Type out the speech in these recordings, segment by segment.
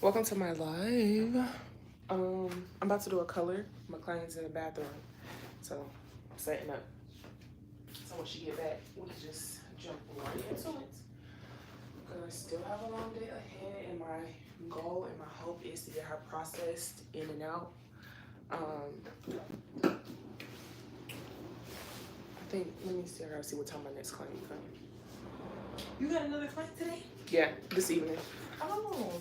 Welcome to my live. I'm about to do a color. My client's in the bathroom, so I'm setting up. So when she get back, we can just jump right into it. Because I still have a long day ahead, and my goal and my hope is to get her processed in and out. I think, let me see, I gotta see what time my next client comes. You got another client today? Yeah, this evening. Oh.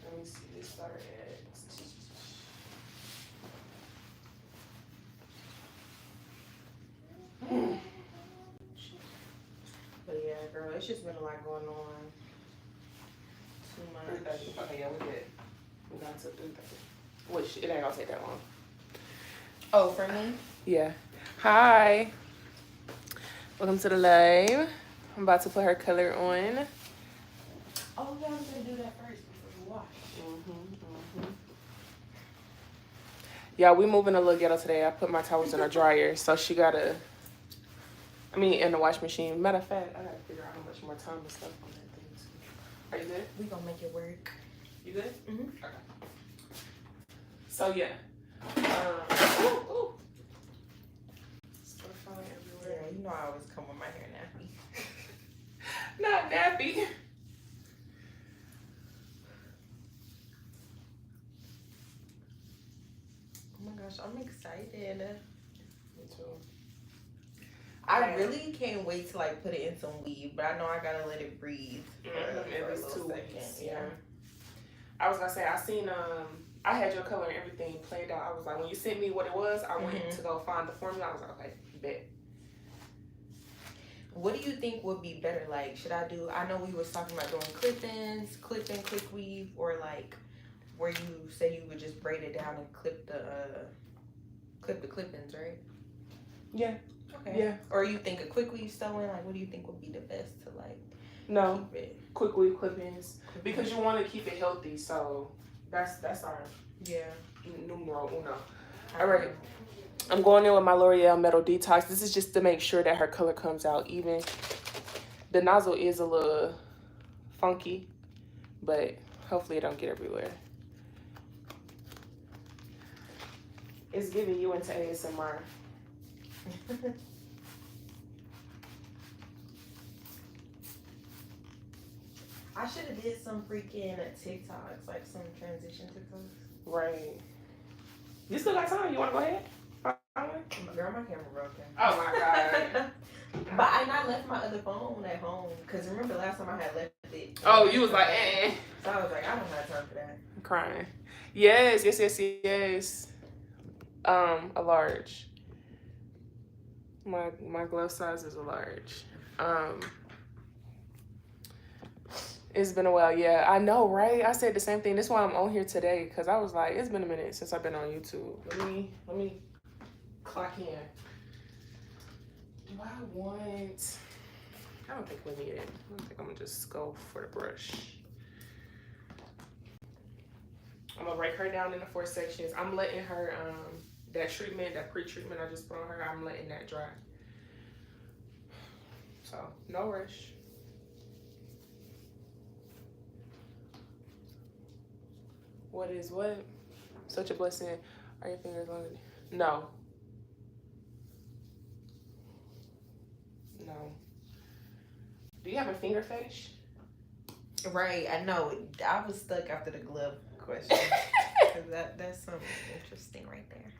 Let me see, this started at... But yeah, girl, it's just been a lot going on. Too much. 3:30. Okay, yeah, we good. We got to 3:30. Which, it ain't gonna take that long. Oh, for me? Yeah. Hi. Welcome to the live. I'm about to put her color on. Oh, yeah, I'm gonna do that first before you wash. Yeah, we moving a little ghetto today. I put my towels in a dryer, so she gotta... in the wash machine. Matter of fact, I gotta figure out how much more time and stuff on that thing too. Are you good? We gonna make it work. You good? Mm-hmm. Okay. So yeah. Ooh. Stuff flying everywhere. Yeah, you know I always come with my hair nappy. Not nappy. Oh my gosh, I'm excited. Me too. I really can't wait to like put it in some weave, but I know I gotta let it breathe for At least 2 seconds. weeks. Yeah. I was gonna say I seen I had your color and everything planned out. I was like, when you sent me what it was, I went to go find the formula. I was like, okay, bet. What do you think would be better? Like, should I do? I know we was talking about doing clip-ins, clip-in, quick weave, or like where you say you would just braid it down and clip the clip-ins, right? Yeah. Okay. Yeah. Or you think a quick weave sewing? Like, what do you think would be the best to like? No. Keep it? Quick weave clip-ins because you want to keep it healthy. So that's our numero uno. All right. I'm going in with my L'Oreal Metal Detox. This is just to make sure that her color comes out even. The nozzle is a little funky, but hopefully it don't get everywhere. It's giving you into ASMR. I should have did some freaking TikToks, like some transition TikToks. Right. You still got time? You want to go ahead? Girl, my camera broken. Oh my god. But I left my other phone at home because remember last time I had left it. Oh, you was like, eh. So I was like, I don't have time for that. I'm crying. Yes. A large. My glove size is a large. It's been a while. Yeah, I know, right? I said the same thing. That's why I'm on here today, because I was like, it's been a minute since I've been on YouTube. Let me clock in. Do I don't think we need it. I think I'm gonna just go for the brush. I'm gonna break her down into 4 sections. I'm letting her that treatment, that pre-treatment I just put on her, I'm letting that dry. So no rush. What is what? Such a blessing. Are your fingers longer? No. No. Do you have a finger fetish? Right, I know. I was stuck after the glove question. that's something interesting right there.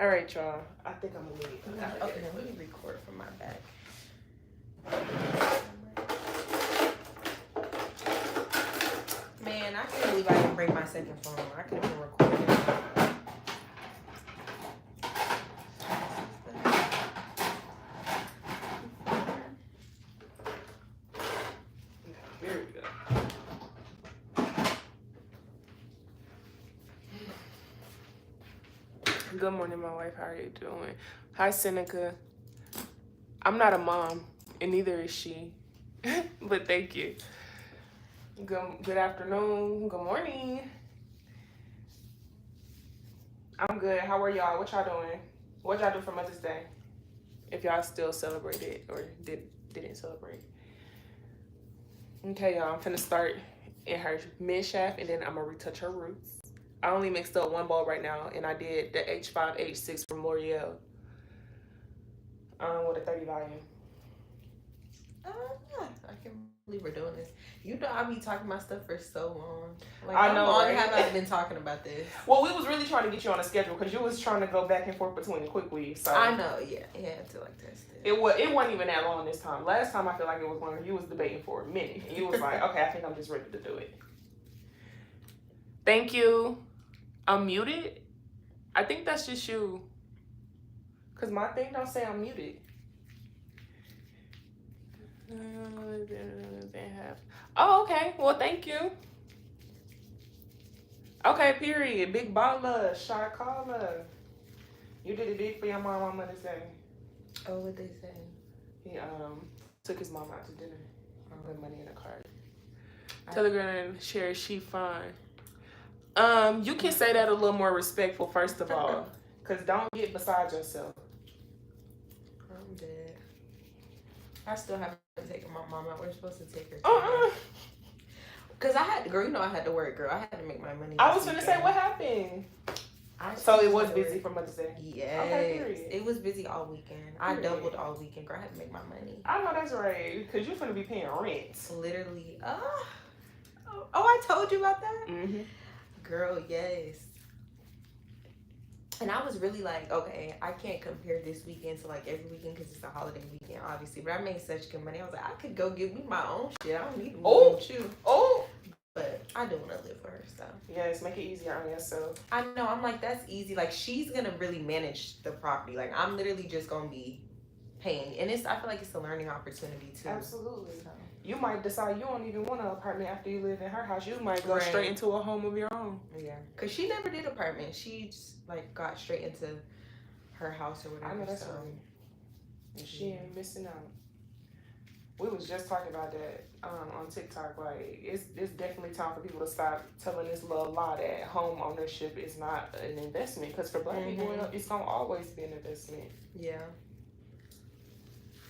All right, y'all. I think I'm gonna leave. Okay, let me record from my back. Man, I can't believe I didn't bring my second phone. I could have been recording. There we go. Good morning, my wife. How are you doing? Hi, Seneca. I'm not a mom, and neither is she. But thank you. Good afternoon. Good morning. I'm good. How are y'all? What y'all doing? What y'all do for Mother's Day? If y'all still celebrate it or didn't celebrate. Okay, y'all, I'm finna start in her mid shaft, and then I'm gonna retouch her roots. I only mixed up one ball right now, and I did the H5, H6 from L'Oreal with a 30 volume. Yeah, I can't believe we're doing this. You know, I be talking about stuff for so long. Like, I know, how long right? have I been talking about this? Well, we was really trying to get you on a schedule because you was trying to go back and forth between the quick weave. So I know, yeah, to like test it. It wasn't even that long this time. Last time I feel like it was longer. You was debating for a minute, and you was like, "Okay, I think I'm just ready to do it." Thank you. I'm muted. I think that's just you. Cause my thing don't say I'm muted. Oh, okay. Well, thank you. Okay, period. Big baller, shot caller. You did it big for your mom on Mother's Day. Oh, what they say? He took his mom out to dinner. Put money in a card. Tell the girl and share she fine. You can say that a little more respectful, first of all. Cause don't get beside yourself. I'm dead. I still haven't taken my mom out. We're supposed to take her. Cause I had to, girl. You know I had to work, girl. I had to make my money. I was gonna say, what happened? So it was busy for Mother's Day. Yes, okay, it was busy all weekend. I doubled all weekend, girl. I had to make my money. I know that's right, cause you're gonna be paying rent. Literally. Oh, I told you about that. Mm-hmm. Girl, yes. And I was really like, okay, I can't compare this weekend to like every weekend because it's a holiday weekend, obviously. But I made such good money. I was like, I could go give me my own shit. I don't need to move with you. Oh. But I do want to live for her, so. Yes, make it easier on yourself. I know. I'm like, that's easy. Like, she's going to really manage the property. Like, I'm literally just going to be paying. And I feel like it's a learning opportunity, too. Absolutely. So. You might decide you don't even want an apartment after you live in her house. You might go straight into a home of your own. Yeah. Because she never did apartment. She just, like, got straight into her house or whatever. I know that's right. And she ain't missing out. We was just talking about that on TikTok. Like, it's definitely time for people to stop telling this little lie that home ownership is not an investment. Because for Black people, it's going to always be an investment. Yeah.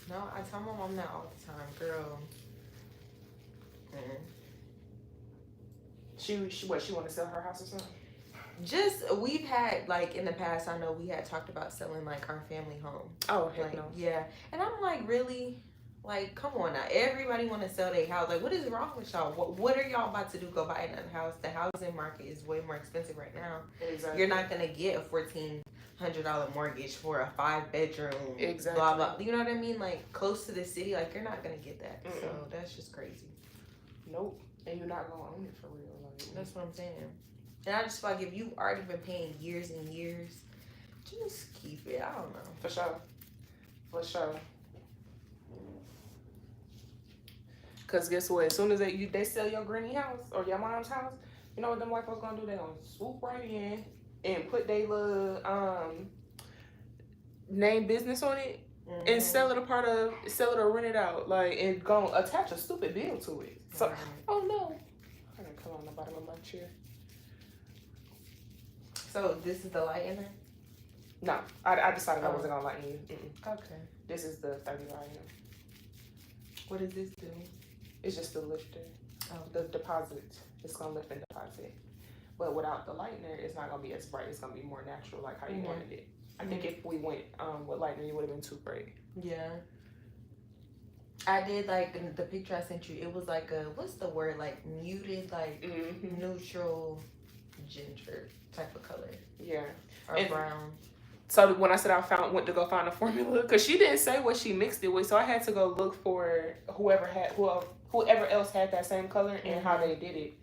No, I tell my mom that all the time. Girl. She want to sell her house or something? Just, we've had, like, in the past, I know we had talked about selling, like, our family home. Oh, heck like, no. Yeah. And I'm like, really? Like, come on now. Everybody want to sell their house. Like, what is wrong with y'all? What are y'all about to do? Go buy another house? The housing market is way more expensive right now. Exactly. You're not going to get a $1,400 mortgage for a 5-bedroom. Exactly. Blah, blah. You know what I mean? Like, close to the city. Like, you're not going to get that. So, that's just crazy. Nope. And you're not going to own it for real. Like, that's what I'm saying. And I just feel like if you've already been paying years and years, just keep it. I don't know. For sure. For sure. Because guess what? As soon as they sell your granny house or your mom's house, you know what them white folks gonna do? They gonna swoop right in and put their little name business on it and sell it or rent it out. Like, and gonna attach a stupid bill to it. So, oh no. I'm gonna come on the bottom of my chair. So this is the light in there? No, I decided I wasn't gonna lighten you. Okay. This is the 30 volume. What does this do? It's just the lifter. Oh. The deposit. It's gonna lift and deposit. But without the lightener, it's not gonna be as bright. It's gonna be more natural, like how you wanted it. I think if we went with lightener, it would have been too bright. Yeah. I did, like, the picture I sent you, it was like a, what's the word, like muted, like neutral ginger type of color. Yeah. Or brown. So when I said went to go find a formula, because she didn't say what she mixed it with, so I had to go look for whoever else had that same color and how they did it.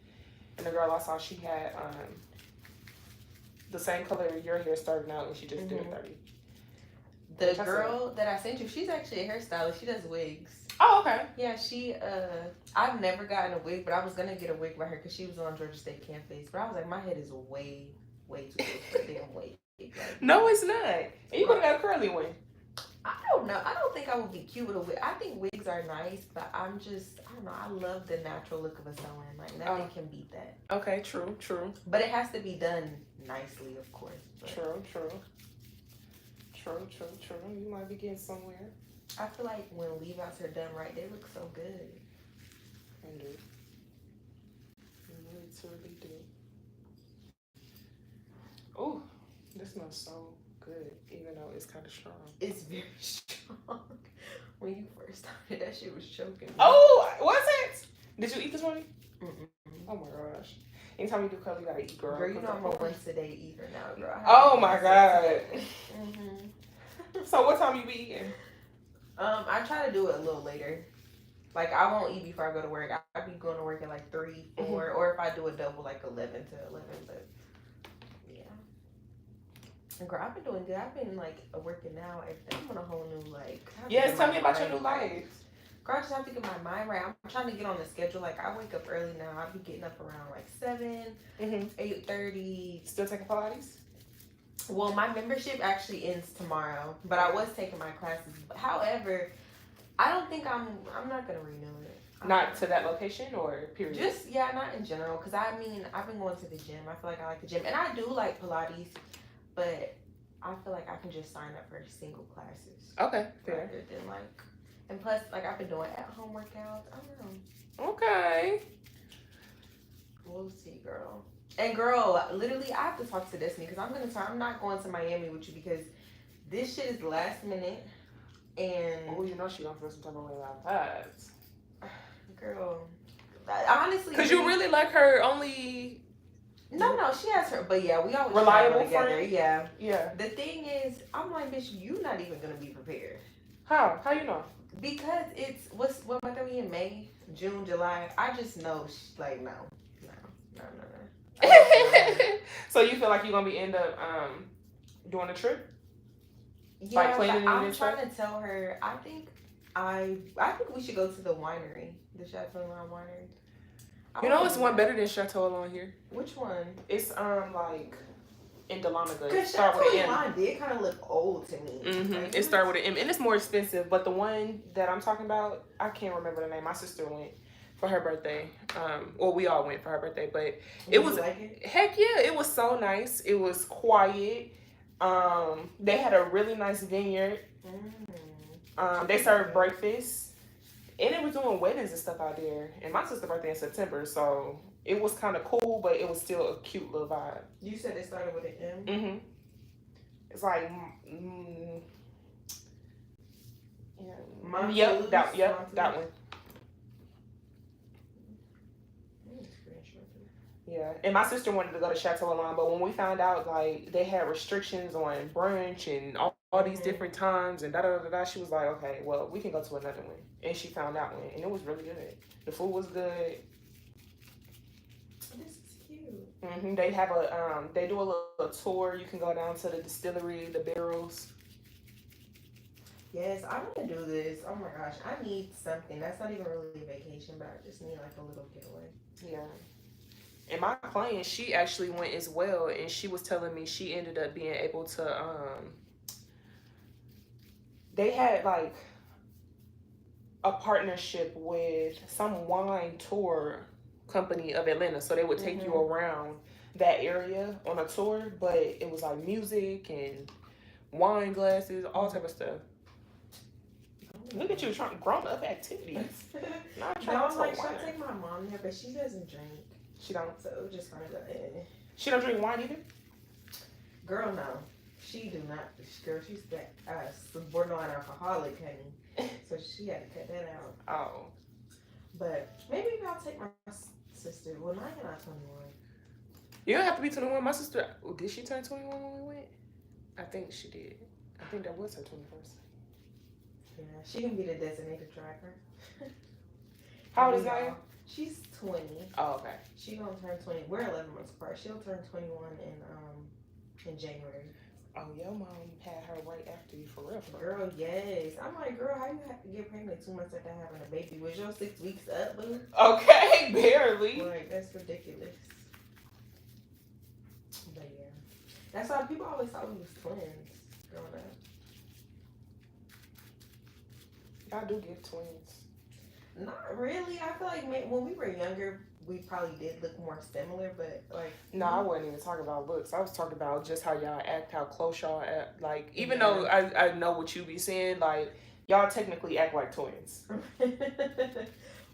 And the girl I saw, she had the same color your hair starting out, and she just did it 30. The girl that I sent you, she's actually a hairstylist. She does wigs. Oh, okay. Yeah, I've never gotten a wig, but I was gonna get a wig by her because she was on Georgia State campus. But I was like, my head is way too big for a damn wig. Like, no, it's not. And you could have got a curly one. I don't know. I don't think I would be cute with a wig. I think wigs are nice, but I don't know. I love the natural look of a sew-in. Like, nothing can beat that. Okay, true. But it has to be done nicely, of course. But. True. You might be getting somewhere. I feel like when leave-outs are done right, they look so good. I do. I literally do. Oh, this smells so good, even though it's kind of strong. It's very strong. When you first started, that shit was choking me. Oh, was it? Did you eat this morning? Oh my gosh. Anytime you do color, you gotta eat, girl. Girl, you know I'm a once a day eater now, girl. Oh my god. So what time you be eating? I try to do it a little later. Like, I won't eat before I go to work. I'll be going to work at like 3, 4, or if I do a double, like 11 to 11. But yeah. And girl, I've been doing good. I've been like working out. I'm on a whole new like. Yes, tell me about your new life. Girl, I just have to get my mind right. I'm trying to get on the schedule. Like, I wake up early now. I'll be getting up around like 7, 8:30. Still taking Pilates? Well, my membership actually ends tomorrow, but I was taking my classes. However, I don't think I'm not gonna renew it. Not to that location or period? Just not in general. Cause I mean, I've been going to the gym. I feel like I like the gym, and I do like Pilates, but I feel like I can just sign up for single classes. Okay, fair. Rather than like, and plus, like I've been doing at-home workouts. I don't know. Okay. We'll see, girl. And girl, literally, I have to talk to Destiny because I'm not going to Miami with you because this shit is last minute. And oh, you know she don't feel some type of way about that. Girl, honestly, because you really like her only. No, she has her, but yeah, we always reliable together. Friend? Yeah. The thing is, I'm like, bitch, you not even gonna be prepared. How you know? Because it's what month are we in? May, June, July. I just know, like, no. So you feel like you're gonna be end up doing a trip? Yeah, like I'm trying to tell her. I think we should go to the winery, the Chateau Alon winery. You know, it's one better than Chateau Alon here. Which one? It's like in Dahlonega. Because Chateau Alon did kind of look old to me. Like, it started with an M, and it's more expensive. But the one that I'm talking about, I can't remember the name. My sister went for her birthday. Well, we all went for her birthday, but it was heck yeah, it was so nice. It was quiet. They had a really nice vineyard. They served breakfast, and it was doing weddings and stuff out there. And my sister's birthday in September, so it was kind of cool, but it was still a cute little vibe. You said it started with an M. It's like that one. Yeah, and my sister wanted to go to Chateau Alon, but when we found out like they had restrictions on brunch and all these different times and da, she was like, okay, well, we can go to another one. And she found that one, and it was really good. The food was good. This is cute. They have they do a little tour. You can go down to the distillery, the barrels. Yes, I want to do this. Oh my gosh, I need something. That's not even really a vacation, but I just need like a little getaway. Yeah. And my client, she actually went as well, and she was telling me she ended up being able to, they had like a partnership with some wine tour company of Atlanta. So they would take you around that area on a tour, but it was like music and wine glasses, all type of stuff. Look at you trying grown up activities. Not trying to should I take my mom there, but she doesn't drink. She don't. So just kind of go in. She don't drink wine either? Girl, no. She do not. Girl, she's that borderline alcoholic, honey. So she had to cut that out. Oh. But maybe I'll take my sister. Well, now you're not 21. You don't have to be 21. My sister, did she turn 21 when we went? I think she did. I think that was her 21st. Yeah, she can be the designated driver. How old is Gaia? She's 20. Oh, okay. She gonna turn 20. We're 11 months apart. She'll turn 21 in January. Oh, your mom had her right after you for real. Girl, yes. I'm like, girl, how you have to get pregnant 2 months after having a baby? Was your 6 weeks up, boo? Okay, barely. Like, that's ridiculous. But yeah, that's why people always thought we was twins growing up. Y'all do get twins. Not really. I feel like when we were younger, we probably did look more similar, but like... No, I wasn't even talking about looks. I was talking about just how y'all act, how close y'all act. Like, even though I know what you be saying, like, y'all technically act like twins.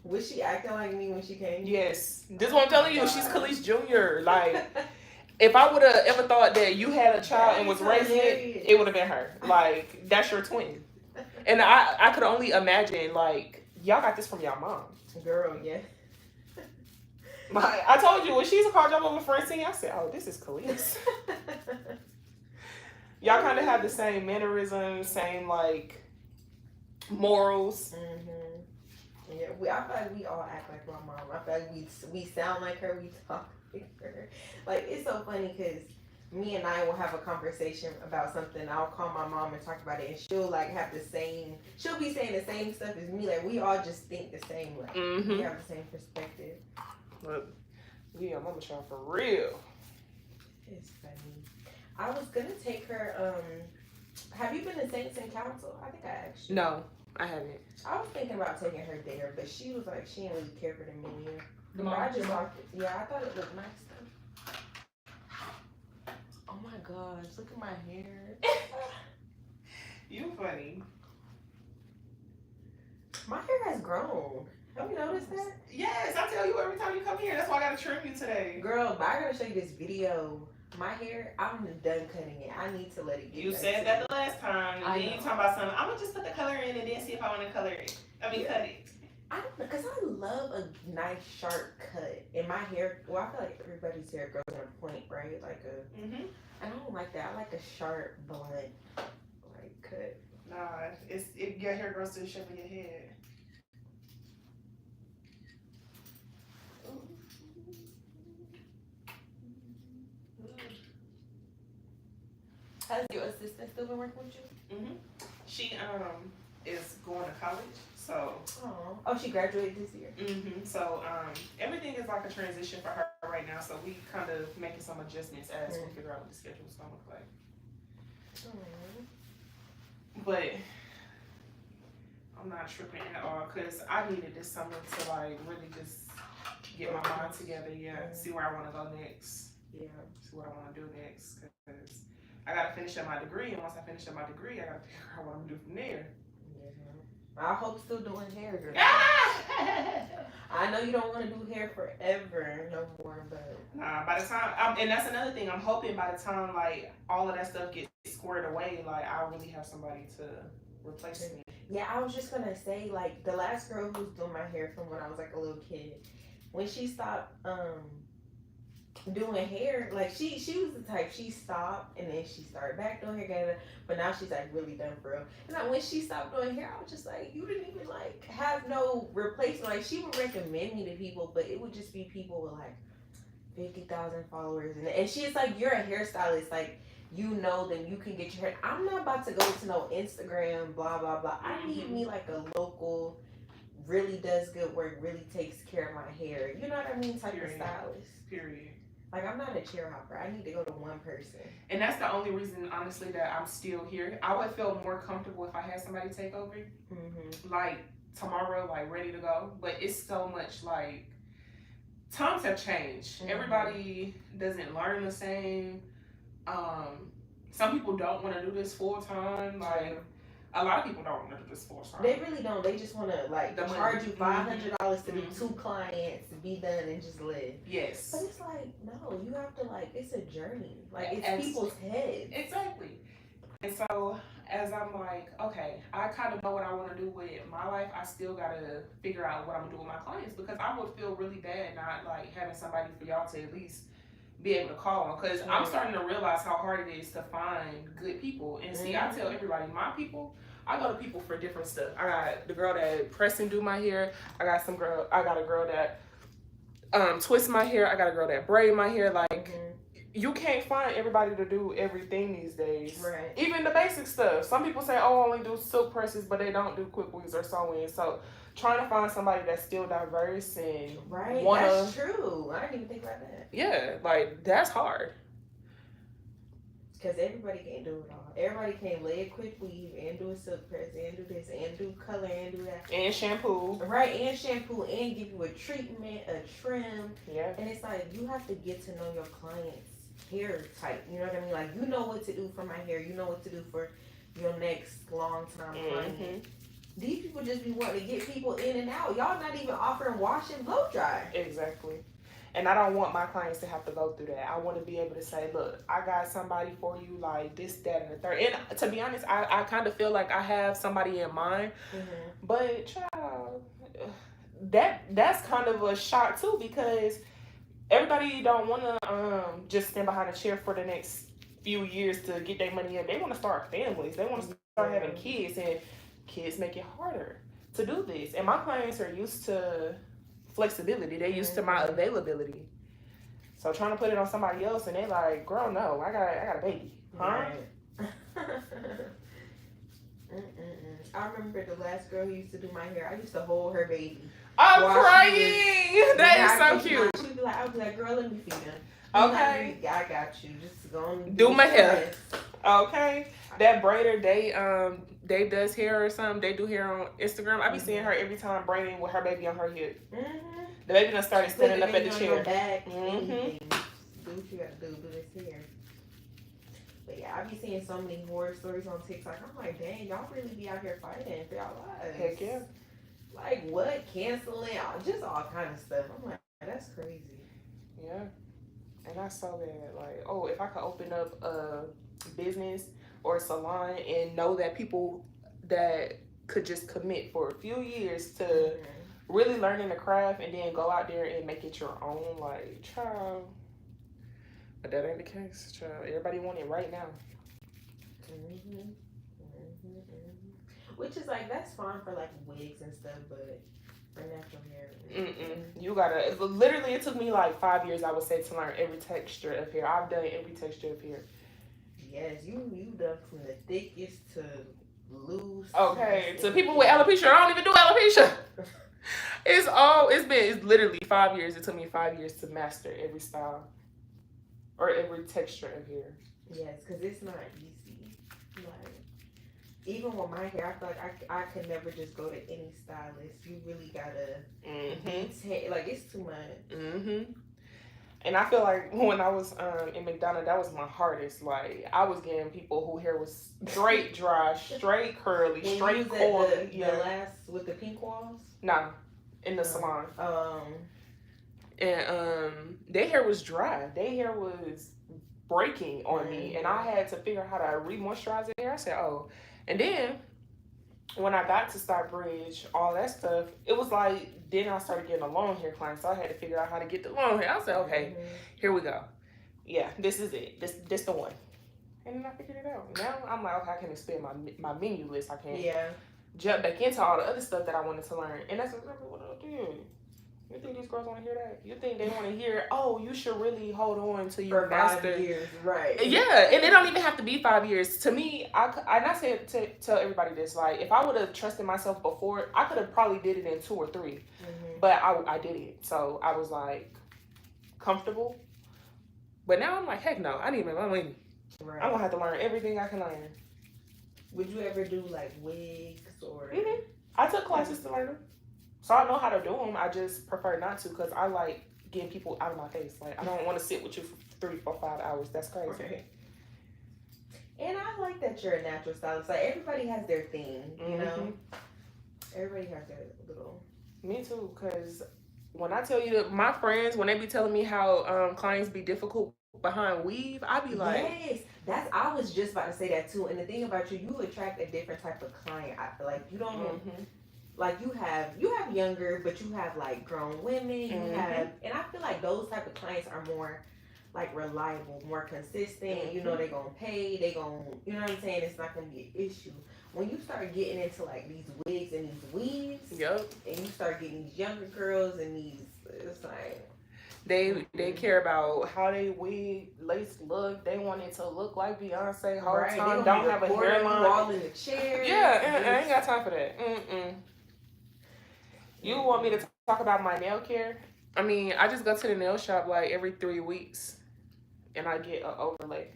Was she acting like me when she came? Yes. This is what I'm telling you. She's Khalees Jr. Like, if I would have ever thought that you had a child and was raising it would have been her. Like, that's your twin. And I could only imagine, like, y'all got this from y'all mom. Girl, yeah. Like, I told you, when she used to call y'all over Francine, I said, oh, this is Khalees. Y'all kind of have the same mannerisms, same, like, morals. Mm-hmm. Yeah, I feel like we all act like my mom. I feel like we sound like her, we talk like her. Like, it's so funny because me and I will have a conversation about something. I'll call my mom and talk about it, and she'll like have the same. She'll be saying the same stuff as me. Like, we all just think the same. Like, we have the same perspective. Look, yeah, mama child for real. It's funny. I was gonna take her. Have you been to Saints and Council? I think I asked you. No, I haven't. I was thinking about taking her there, but she was like, she didn't really care for the menu. I thought it looked nice though. Oh my gosh, look at my hair. You funny. My hair has grown. Have you noticed that? Yes, I tell you every time you come here. That's why I gotta trim you today. Girl, but I gotta show you this video. My hair, I'm done cutting it. I need to let it get. You said that the last time, and then you talking about something. I'm gonna just put the color in and then see if I want to color it. cut it. I don't know, because I love a nice sharp cut. And my hair, well, I feel like everybody's hair grows in a point, right? Like a, I don't like that. I like a sharp, blunt, like cut. Nah, your hair grows to the shape of your head. Has your assistant still been working with you? She is going to college, so. Oh, she graduated this year. So everything is like a transition for her right now. So we kind of making some adjustments as we figure out what the schedule is gonna look like. But I'm not tripping at all because I needed this summer to like really just get my mind together. See where I want to go next. See what I want to do next because I gotta finish up my degree, and once I finish up my degree, I gotta figure out what I'm gonna do from there. I hope still doing hair, girl. I know you don't want to do hair forever no more, but nah. By the time, and that's another thing. I'm hoping by the time like all of that stuff gets squared away, like I'll really have somebody to replace me. Yeah, I was just gonna say like the last girl who was doing my hair from when I was like a little kid, when she stopped doing hair, like she was the type, she stopped and then she started back doing hair again, but now she's like really done for real. And like, when she stopped doing hair, I was just like, you didn't even like have no replacement. Like she would recommend me to people, but it would just be people with like 50,000 followers, and she's like, you're a hairstylist, like you know them, you can get your hair. I'm not about to go to no Instagram blah blah blah. I need me like a local, really does good work, really takes care of my hair, you know what I mean, type of stylist. Period. Like, I'm not a chair hopper. I need to go to one person. And that's the only reason, honestly, that I'm still here. I would feel more comfortable if I had somebody take over. Like, tomorrow, like, ready to go. But it's so much, like, times have changed. Everybody doesn't learn the same. Some people don't want to do this full time. Like, a lot of people don't want to do this full time. They really don't. They just want to like charge you $500 to do 2 clients, be done, and just live. Yes. But it's like, no, you have to like, it's a journey. Like, it's people's heads. Exactly. And so as I'm like, okay, I kind of know what I want to do with my life. I still got to figure out what I'm going to do with my clients, because I would feel really bad not like having somebody for y'all to at least be able to call on, because I'm starting to realize how hard it is to find good people. And see, I tell everybody, my people, I go to people for different stuff. I got the girl that press and do my hair. I got a girl that twist my hair. I got a girl that braid my hair. Like, you can't find everybody to do everything these days. Right. Even the basic stuff. Some people say, oh, I only do silk presses, but they don't do quick weaves or sewing. So trying to find somebody that's still diverse and that's true. I didn't even think about that. Yeah, like, that's hard. Because everybody can't do it all. Everybody can't lay a quick weave and do a silk press and do this and do color and do that. And shampoo. Right, and shampoo and give you a treatment, a trim. Yeah. And it's like, you have to get to know your client's hair type. You know what I mean? Like, you know what to do for my hair. You know what to do for your next long time client. These people just be wanting to get people in and out. Y'all not even offering wash and blow dry. Exactly. And I don't want my clients to have to go through that. I want to be able to say, look, I got somebody for you, like this, that, and the third. And to be honest, I kind of feel like I have somebody in mind. But, child, that's kind of a shock, too, because everybody don't want to just stand behind a chair for the next few years to get their money in. They want to start families. They want to start having kids, and kids make it harder to do this. And my clients are used to flexibility. They're used to my availability. So trying to put it on somebody else, and they like, girl, no, I got a baby, huh? Right. I remember the last girl who used to do my hair. I used to hold her baby. I'm crying. That is so cute. She'd be like, I'd be like, girl, let me feed him. Okay. I got you. Just go and do my hair. Okay. That braider, they does hair or something. They do hair on Instagram. I be seeing her every time braiding with her baby on her hip. The baby done started standing up at the chair. Do what you gotta do this hair. But yeah, I be seeing so many horror stories on TikTok. I'm like, dang, y'all really be out here fighting for y'all lives. Heck yeah. Like what? Canceling, just all kind of stuff. I'm like, that's crazy. Yeah. And I saw that, like, oh, if I could open up a business or a salon and know that people that could just commit for a few years to really learning the craft and then go out there and make it your own, like, child. But that ain't the case, child. Everybody want it right now. Which is like, that's fine for like wigs and stuff, but for natural hair. You gotta, literally it took me like 5 years, I would say, to learn every texture of hair. I've done every texture of hair. Yes, you done from the thickest to loose. Okay, to people with alopecia, I don't even do alopecia. It's literally 5 years. It took me 5 years to master every style or every texture of hair. Yes, because it's not easy. Like, even with my hair, I feel like I could never just go to any stylist. You really gotta like, it's too much. And I feel like when I was in McDonald's, that was my hardest. Like, I was getting people whose hair was straight dry, straight curly, straight coily. The last with the pink walls? Nah, in the salon. And their hair was dry. Their hair was breaking on me, and I had to figure out how to re-moisturize their hair. I said, oh. And then when I got to Stockbridge, all that stuff, it was like, then I started getting a long hair client, so I had to figure out how to get the long hair. I said, okay, here we go. Yeah, this is it. This the one. And then I figured it out. Now I'm like, okay, I can expand my menu list. I can jump back into all the other stuff that I wanted to learn. And that's exactly what I did. You think these girls want to hear that? You think they want to hear, oh, you should really hold on to your master. 5 years, right. Yeah, and it don't even have to be 5 years. To me, I say to tell everybody this, like, if I would have trusted myself before, I could have probably did it in 2 or 3. But I did it. So I was, like, comfortable. But now I'm like, heck no, I need my money. Right. I'm going to have to learn everything I can learn. Would you ever do, like, wigs or? I took classes to learn them. So I know how to do them. I just prefer not to because I like getting people out of my face. Like, I don't want to sit with you for 3, 4, 5 hours. That's crazy. Okay. And I like that you're a natural stylist. Like, everybody has their thing, you know? Everybody has their little... Me too, because when I tell you that my friends, when they be telling me how clients be difficult behind weave, I be like... Yes, I was just about to say that too. And the thing about you attract a different type of client. I feel like you don't... Like, you have younger, but you have, like, grown women. You have, and I feel like those type of clients are more, like, reliable, more consistent. You know, they're going to pay. They're going to, you know what I'm saying? It's not going to be an issue. When you start getting into, like, these wigs and these weaves, and you start getting these younger girls and these, it's like... They care about how they wig lace look. They want it to look like Beyonce whole time. Don't have a hairline. All in the chair. Yeah, I ain't got time for that. You want me to talk about my nail care? I mean, I just go to the nail shop like every 3 weeks, and I get an overlay.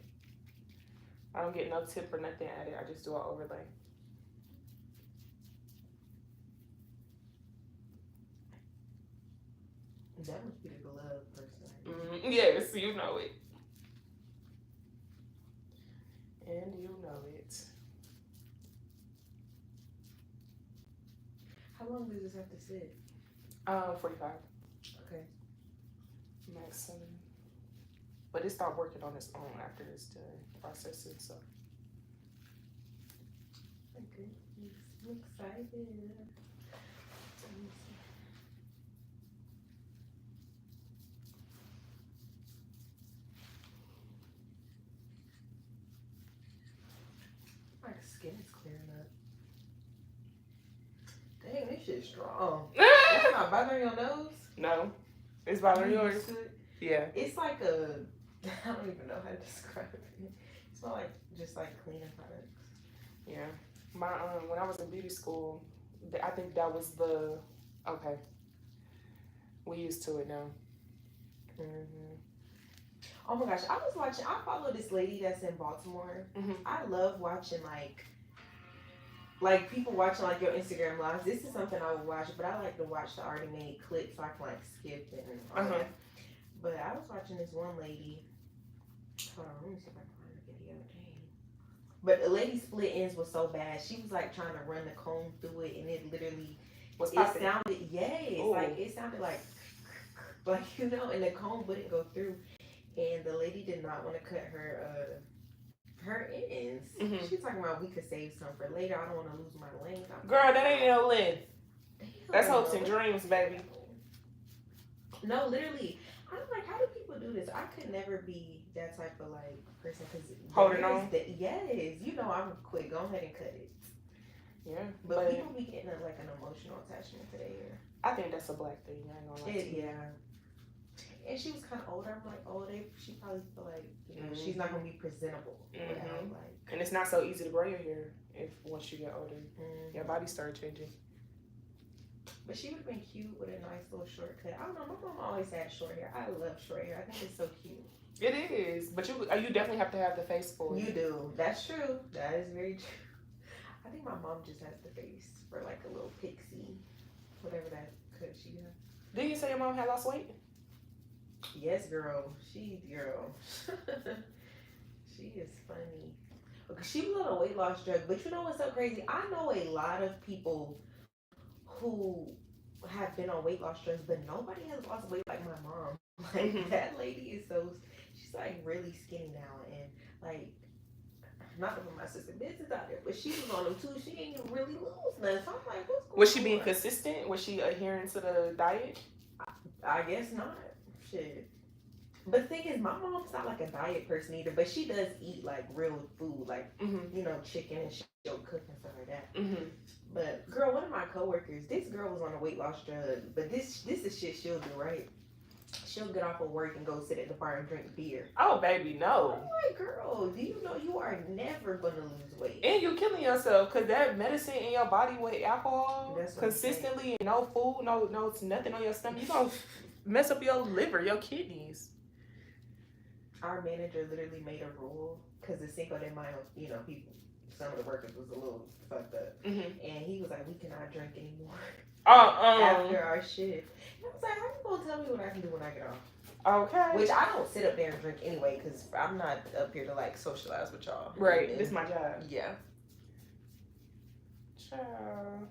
I don't get no tip or nothing added. I just do an overlay. That must be the glove person. Yes, you know it. And you know it. long does this have to sit? 45. Okay. Max 7. But it stopped working on its own after it's done processing, so. Okay. I'm excited. My skin is clearing up. Dang, this shit's strong. It's not bothering your nose? No. It's bothering yours? Yeah. It's like a, I don't even know how to describe it. It's not like, just like cleaning products. Yeah. My, when I was in beauty school, I think that was the, okay. We used to it now. Mm-hmm. Oh my gosh, I follow this lady that's in Baltimore. Mm-hmm. I love watching like people watching like your Instagram lives. This is something I would watch, but I like to watch the already made clips so I can like skip it and all that. But I was watching this one lady. Hold on, let me see if I can find the video. Dang. But the lady's split ends was so bad. She was like trying to run the comb through it, and it literally sounded like it sounded like you know, and the comb wouldn't go through. And the lady did not want to cut her ends. Mm-hmm. She's talking about we could save some for later. I don't want to lose my length. Girl, that ain't no length. That's hopes and dreams, baby. No, literally. I'm like, how do people do this? I could never be that type of like person because holding on. Yes, you know I'm quick. Go ahead and cut it. Yeah, but people be getting like an emotional attachment to their hair. I think that's a black thing. I ain't gonna lie to you. Yeah. And she was kind of older. I'm like, oh, she probably feel like she's not gonna be presentable. Mm-hmm. And it's not so easy to grow your hair once you get older. Mm-hmm. Your body starts changing. But she would have been cute with a nice little shortcut. I don't know. My mom always had short hair. I love short hair. I think it's so cute. It is, but you definitely have to have the face for it. You do. That's true. That is very true. I think my mom just has the face for like a little pixie, whatever that could she have. Did you say your mom had lost weight? Yes, girl. She is funny. Okay, she was on a weight loss drug, but you know what's so crazy? I know a lot of people who have been on weight loss drugs, but nobody has lost weight like my mom. Like that lady is she's like really skinny now, and like not to put my sister business out there, but she was on them too. She ain't really lose nothing. So I'm like, what's going on? Was she being consistent? Was she adhering to the diet? I guess not. Shit. But the thing is, my mom's not like a diet person either, but she does eat like real food, like you know, chicken and she'll cook and stuff like that. Mm-hmm. But girl, one of my coworkers, this girl was on a weight loss drug, but this is shit she'll do, right? She'll get off of work and go sit at the bar and drink beer. Oh, baby, no. I'm like, girl, do you know you are never going to lose weight? And you're killing yourself because that medicine in your body with alcohol consistently and no food, no nothing on your stomach, you're going to mess up your liver, your kidneys. Our manager literally made a rule because the Cinco de Mayo, you know, people, some of the workers was a little fucked up. Mm-hmm. And he was like, we cannot drink anymore after our shift. And I was like, how you going to tell me what I can do when I get off? Okay. Which I don't sit up there and drink anyway because I'm not up here to like socialize with y'all. Right. This is my job. Yeah. Child.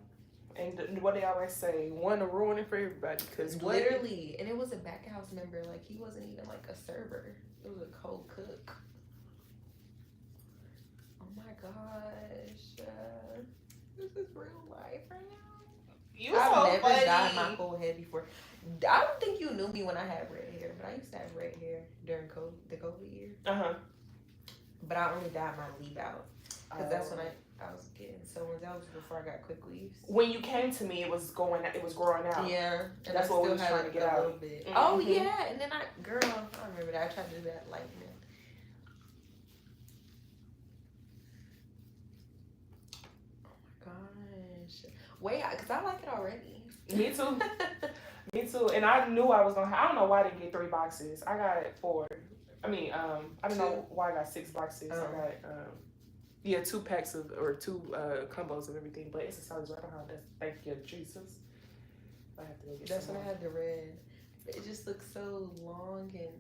And what they always say, one to ruin it for everybody. Because literally, and it was a back house member. Like, he wasn't even like a server. It was a cold cook. Oh my gosh. This is real life right now. I've never dyed my full head before. I don't think you knew me when I had red hair, but I used to have red hair during the COVID year. But I only dyed my leave out. Because that's when I was getting someone's. That was before I got quick weaves. When you came to me, it was growing out. Yeah, and that's what we was trying to get out. A little bit. Mm-hmm. Oh yeah, and then I remember that. I tried to do that lightning. Oh my gosh, wait, because I like it already. Me too. Me too. And I knew I was gonna. I don't know why I didn't get 3 boxes. I got 4. I mean, I don't know why I got 6 boxes. I got 2 packs of, or 2 combos of everything, but it's a size right now. Thank you, Jesus. I have to go get That's when I had the red. It just looks so long and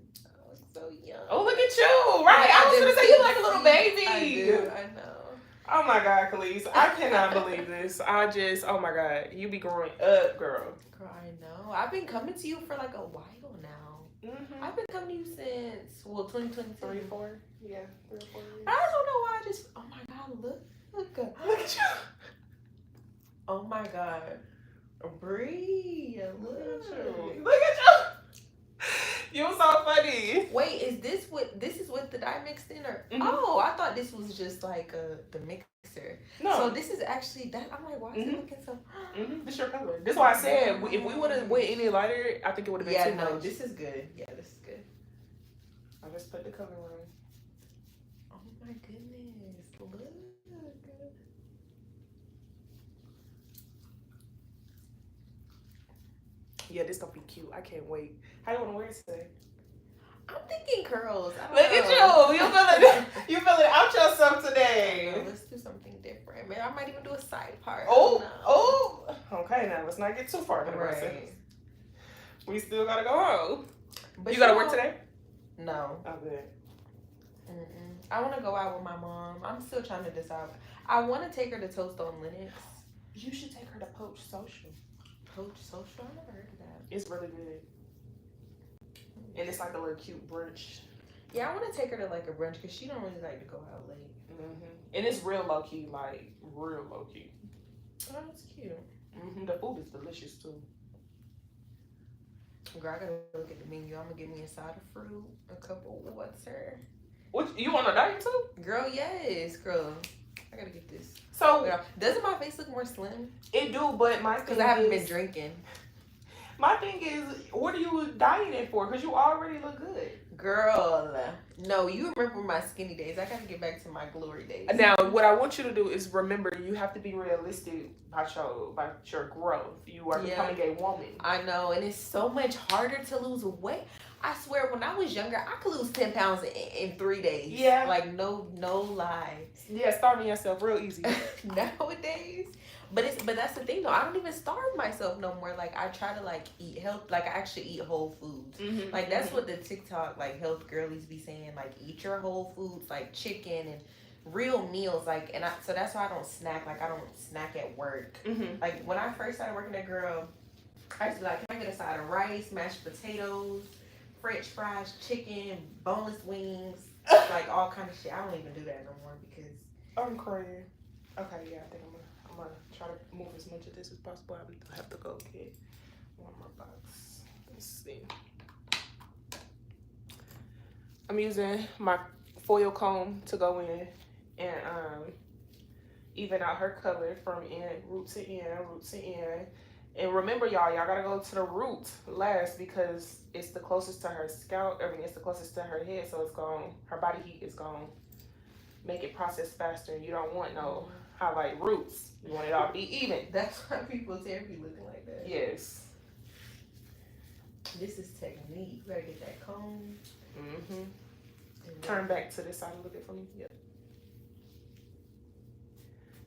so young. Oh, look at you! Right, I was gonna say you like a little baby. I do. I know. Oh my God, Khalees. I cannot believe this. Oh my God. You be growing up, girl. Girl, I know. I've been coming to you for like a while now. Mm-hmm. I've been coming to you since, 2022. 3, 4? Yeah, 3 or 4 years. I don't know why oh my God, look. Look at you. Oh my God. Bree, look at you. Look at you. You're so funny. Wait, is this what the dye mixed in or? Mm-hmm. Oh, I thought this was just like the mixer. No. So this is actually that. I'm like, why is it looking so? This your color. This is why I said if we would have went any lighter, I think it would have been too much. This is good. Yeah, this is good. I just put the color on. Oh my goodness! Look. Yeah, this gonna be cute. I can't wait. How you wanna wear it today? I'm thinking curls. Look at you. You feeling out yourself today. Let's do something different. Maybe I might even do a side part. Oh. Okay, now let's not get too far. Right. We still gotta go home. But you gotta work today? No. Oh, good. I want to go out with my mom. I'm still trying to decide. I want to take her to Toast on Linux. You should take her to Poach Social. Poach Social? I never heard of that. It's really good. And it's like a little cute brunch. Yeah, I want to take her to like a brunch because she don't really like to go out late. And it's real low key, like real low key. Oh, that's cute. The food is delicious too. Girl, I gotta look at the menu. I'm gonna get me a side of fruit, a couple water. What you on a diet too? Girl, yes, girl. I gotta get this. So girl, doesn't my face look more slim? It do, but my because I haven't been drinking. My thing is, what are you dieting for? Because you already look good. Girl, no, you remember my skinny days. I gotta get back to my glory days. Now, what I want you to do is remember, you have to be realistic about your growth. You are becoming a woman. I know, and it's so much harder to lose weight. I swear, when I was younger, I could lose 10 pounds in 3 days. Yeah. Like, no lie. Yeah, starving yourself real easy. Nowadays. But that's the thing, though. I don't even starve myself no more. Like, I try to, like, eat health. Like, I actually eat whole foods. Like, that's what the TikTok, like, health girlies be saying. Like, eat your whole foods, like chicken and real meals. Like, so that's why I don't snack. Like, I don't snack at work. Like, when I first started working at Girl, I used to be like, can I get a side of rice, mashed potatoes, French fries, chicken, boneless wings, like all kind of shit. I don't even do that no more because I'm crying. Okay, yeah, I think I'm gonna try to move as much of this as possible. I have to go get one more box. Let's see. I'm using my foil comb to go in and even out her color from root to end. And remember, y'all gotta go to the root last because it's the closest to her scalp. I mean, it's the closest to her head, so her body heat is gonna make it process faster. You don't want no highlight roots. You want it all to be even. That's why people's hair be looking like that. Yes. This is technique. You gotta get that comb. Turn back to this side a little bit for me. Yep.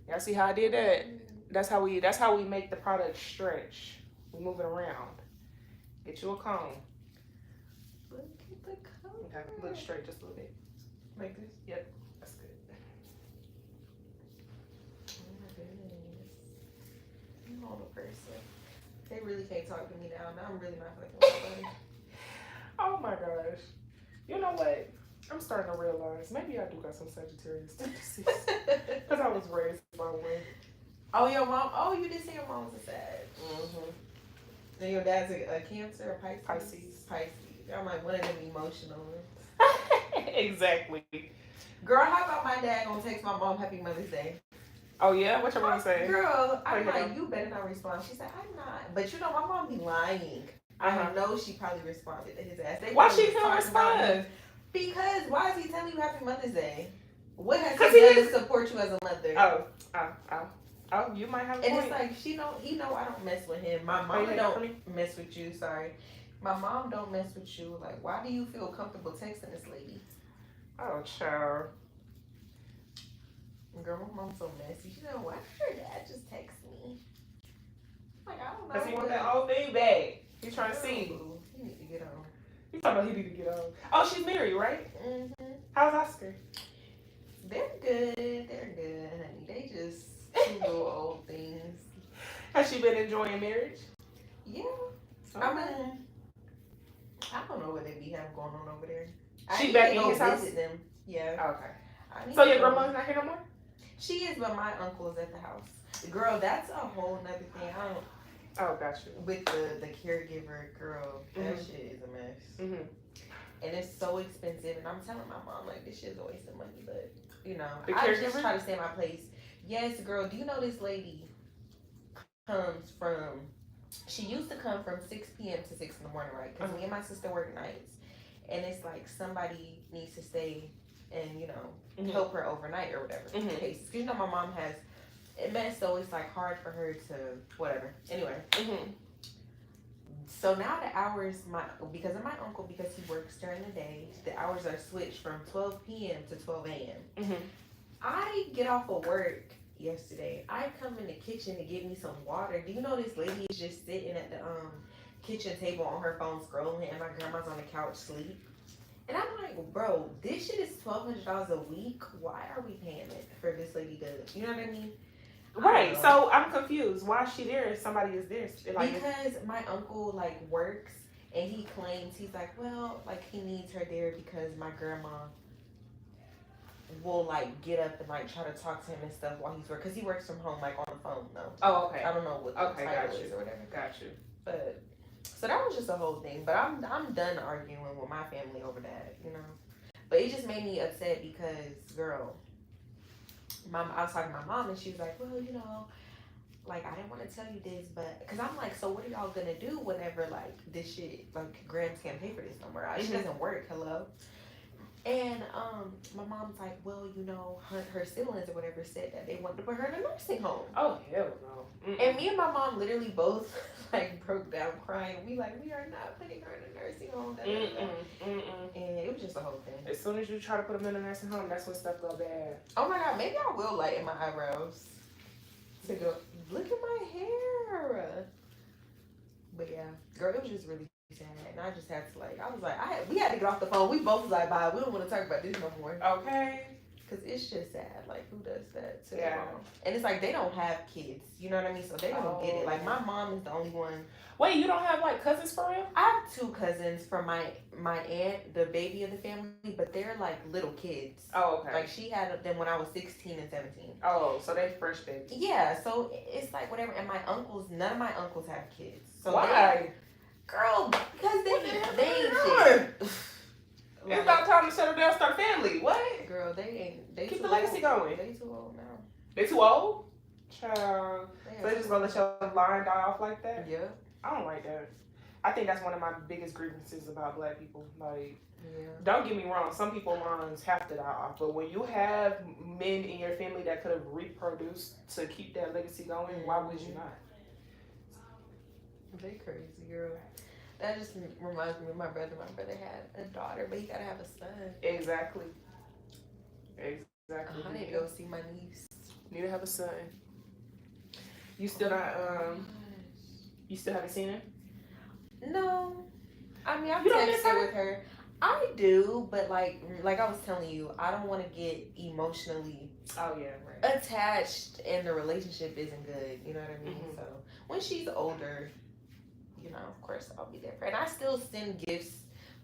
Y'all see how I did that? That's how we make the product stretch. We move it around. Get you a comb. Look at the comb. Okay, look straight just a little bit. Like this? Yep. That's good. Oh my goodness. I'm all the person. They really can't talk to me now. Now I'm really not fucking with them. Oh my gosh. You know what? I'm starting to realize maybe I do got some Sagittarius tendencies. Because I was raised by one. Oh, your mom? Oh, you did say your mom was a Sag. And your dad's a Cancer or Pisces? Pisces. I'm like one of them emotional ones. Exactly. Girl, how about my dad gonna text my mom Happy Mother's Day? Oh, yeah? What your mom say? Girl, I'm like, you better not respond. She said, I'm not. But you know, my mom be lying. I know she probably responded to his ass. Why she can't respond? Because why is he telling you Happy Mother's Day? What has he done to support you as a mother? Oh, you might have a point. And it's like, he know I don't mess with him. My mom don't mess with you, sorry. My mom don't mess with you. Like, why do you feel comfortable texting this lady? Oh, child. Girl, my mom's so messy. She said, why did your dad just text me? Like, I don't know. Because he want that old thing back. He's trying to see. He need to get on. He's talking about he need to get on. Oh, she's married, right? How's Oscar? They're good. They're good, honey. Little old things. Has she been enjoying marriage? Yeah. Okay. I mean, I don't know what they be having going on over there. She back in his house? Visit them. Yeah. Okay. So your grandma's not here no more? She is, but my uncle is at the house. Girl, that's a whole nother thing. I don't. Oh, got you. With the caregiver, girl, that shit is a mess. And it's so expensive. And I'm telling my mom, like, this shit is a waste of money. But, you know, I just try to stay in my place. Yes, girl, do you know this lady comes from, she used to come from 6 p.m. to 6 in the morning, right? Because me and my sister work nights. And it's like somebody needs to stay and, you know, help her overnight or whatever. Because, you know, my mom has MS, so it's like hard for her to whatever. Anyway. So now the hours, because of my uncle, because he works during the day, the hours are switched from 12 p.m. to 12 a.m. I get off of work yesterday. I come in the kitchen to get me some water. Do you know this lady is just sitting at the kitchen table on her phone scrolling, and my grandma's on the couch asleep? And I'm like, bro, this shit is $1,200 a week. Why are we paying it for this lady to, you know what I mean? Right. So I'm confused. Why is she there if somebody is there? Like, because my uncle like works, and he claims, he's like, well, like he needs her there because my grandma will like get up and like try to talk to him and stuff while he's working, because he works from home like on the phone though. Oh, okay. I don't know what the title is or whatever. Got you. But so that was just a whole thing. But I'm done arguing with my family over that, you know. But it just made me upset because, girl, I was talking to my mom and she was like, well, you know, like I didn't want to tell you this, but because I'm like, so what are y'all gonna do whenever like this shit, like Grams can't pay for this no more? She doesn't work. Hello. And my mom's like, well, you know, her siblings or whatever said that they wanted to put her in a nursing home. Oh, hell no. And me and my mom literally both like broke down crying. We are not putting her in a nursing home. And it was just a whole thing. As soon as you try to put them in a nursing home, that's when stuff go bad. Oh my God, maybe I will lighten my eyebrows. To go, look at my hair. But yeah, girl, it was just really sad. And I just had to like, I was like, we had to get off the phone. We both was like, bye, we don't want to talk about this no more. Okay. Because it's just sad. Like, who does that to their mom? And it's like, they don't have kids. You know what I mean? So they don't get it. Like, my mom is the only one. Wait, you don't have like cousins for real? I have 2 cousins from my aunt, the baby of the family, but they're like little kids. Oh, okay. Like, she had them when I was 16 and 17. Oh, so they fresh babies. Yeah, so it's like whatever. And none of my uncles have kids. So why? Girl, because they ain't shit. It's about time to settle down, start a family. What? Girl, they keep the legacy going. They too old now. They too old? Child. So they just gonna let your line die off like that? Yeah. I don't like that. I think that's one of my biggest grievances about Black people. Like, yeah. Don't get me wrong, some people's lines have to die off, but when you have men in your family that could have reproduced to keep that legacy going, why would you not? They crazy, girl. That just reminds me of my brother. My brother had a daughter, but he gotta have a son. Exactly. I need to go see my niece. Need to have a son. You still not you still haven't seen him? No. I mean, I've texted with her. I do, but like I was telling you, I don't want to get emotionally attached, and the relationship isn't good. You know what I mean? So when she's older, you know, of course I'll be there for her. And I still send gifts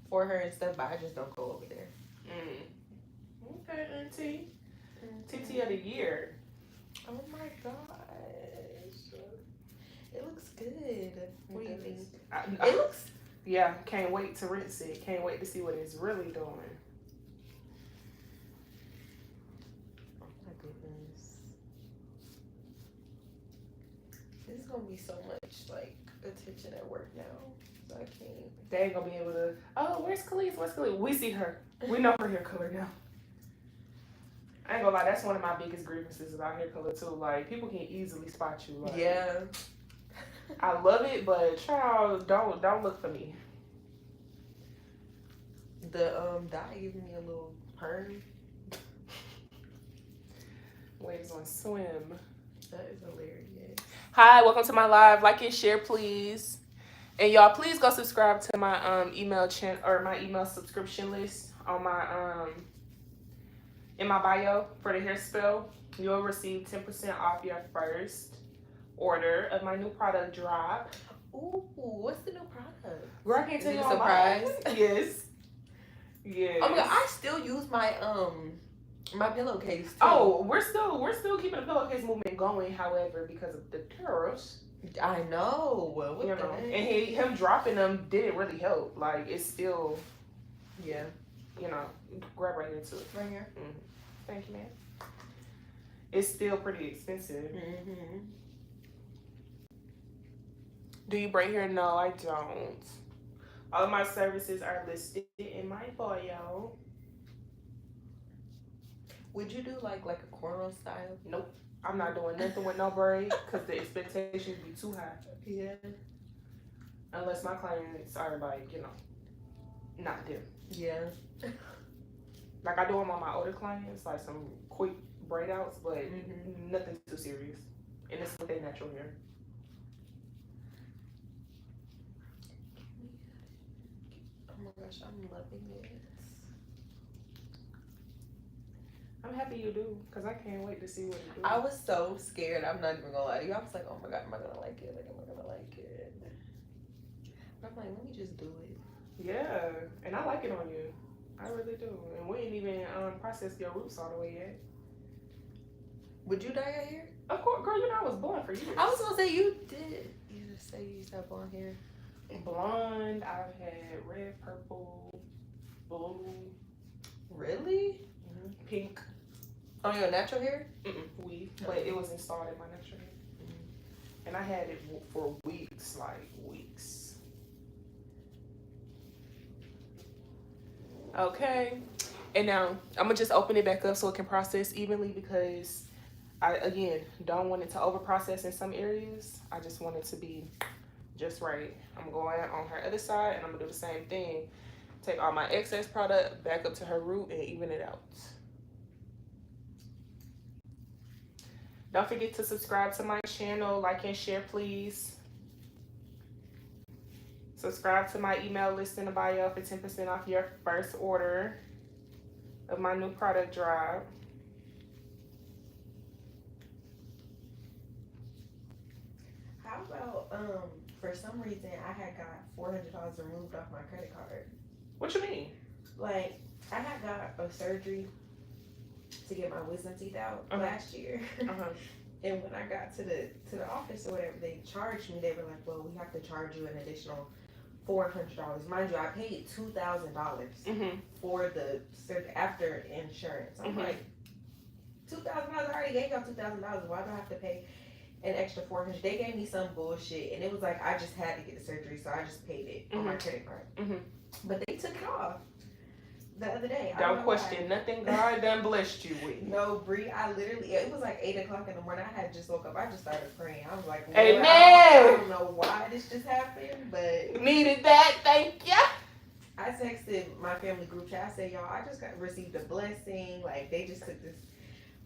for her and stuff, but I just don't go over there. Okay, Auntie. TT of the year. Oh my gosh. It looks good. What do you think? It looks... Yeah, can't wait to rinse it. Can't wait to see what it's really doing. Oh my goodness. This is going to be so much, like, attention at work now. So I can't... They ain't going to be able to... Oh, where's Khalees? Where's Khalees? We see her. We know her hair color now. I ain't gonna lie, that's one of my biggest grievances about hair color too. Like, people can easily spot you. Like, yeah. I love it, but child, don't look for me. The dye giving me a little perm. Waves on swim. That is hilarious. Hi, welcome to my live. Like and share, please. And y'all, please go subscribe to my email channel or my email subscription list on my in my bio for the HairSpell, you'll receive 10% off your first order of my new product drop. Ooh, what's the new product? Girl, I can't tell you. Surprise. Yes. Yes. Oh my god, I still use my my pillowcase too. Oh, we're still keeping the pillowcase movement going. However, because of the tariffs, I know. What you know, and him dropping them didn't really help. Like it's still, yeah. You know, grab right here too. Right here. Mm-hmm. Thank you, man. It's still pretty expensive. Mm-hmm. Do you braid hair? No, I don't. All of my services are listed in my bio. Would you do like a cornrow style? Nope. I'm not doing nothing with no braid because the expectations be too high. Yeah. Unless my clients are like, you know, not them. Yeah. Like I do them on my older clients, like some quick braid outs, but nothing too serious. And it's with their natural hair. Oh my gosh, I'm loving it. I'm happy you do, because I can't wait to see what you do. I was so scared. I'm not even gonna lie to you. I was like, oh my god, am I gonna like it? Like, am I gonna like it? But I'm like, let me just do it. Yeah, and I like it on you. I really do. And we ain't even processed your roots all the way yet. Would you dye your hair? Of course, girl, you know I was born for years. I was gonna say you did. You just say you used to have blonde hair. Blonde, I've had red, purple, blue. Really? Pink. On your natural hair? Weave, but it was installed in my natural hair. And I had it for weeks, like weeks. Okay, and now I'm gonna just open it back up so it can process evenly because I, again, don't want it to over process in some areas. I just want it to be just right. I'm going on her other side and I'm gonna do the same thing. Take all my excess product back up to her root and even it out. Don't forget to subscribe to my channel, like and share, please. Subscribe to my email list in the bio for 10% off your first order of my new product drop. How about for some reason I had got $400 removed off my credit card. What you mean? Like I had got a surgery to get my wisdom teeth out last year. And when I got to the office or whatever, they charged me. They were like, well, we have to charge you an additional $400. Mind you, I paid $2,000 for the surgery after insurance. I'm like, $2,000? I already gave y'all $2,000. Why do I have to pay an extra $400? They gave me some bullshit, and it was like I just had to get the surgery, so I just paid it on my credit card. But they took it off the other day. Don't question nothing God done blessed you with. No, Bree, I literally, it was like 8 o'clock in the morning. I had just woke up. I just started praying. I was like, amen. I don't know why this just happened, but needed that. Thank you. I texted my family group chat. I said, y'all, I just received a blessing. Like, they just took this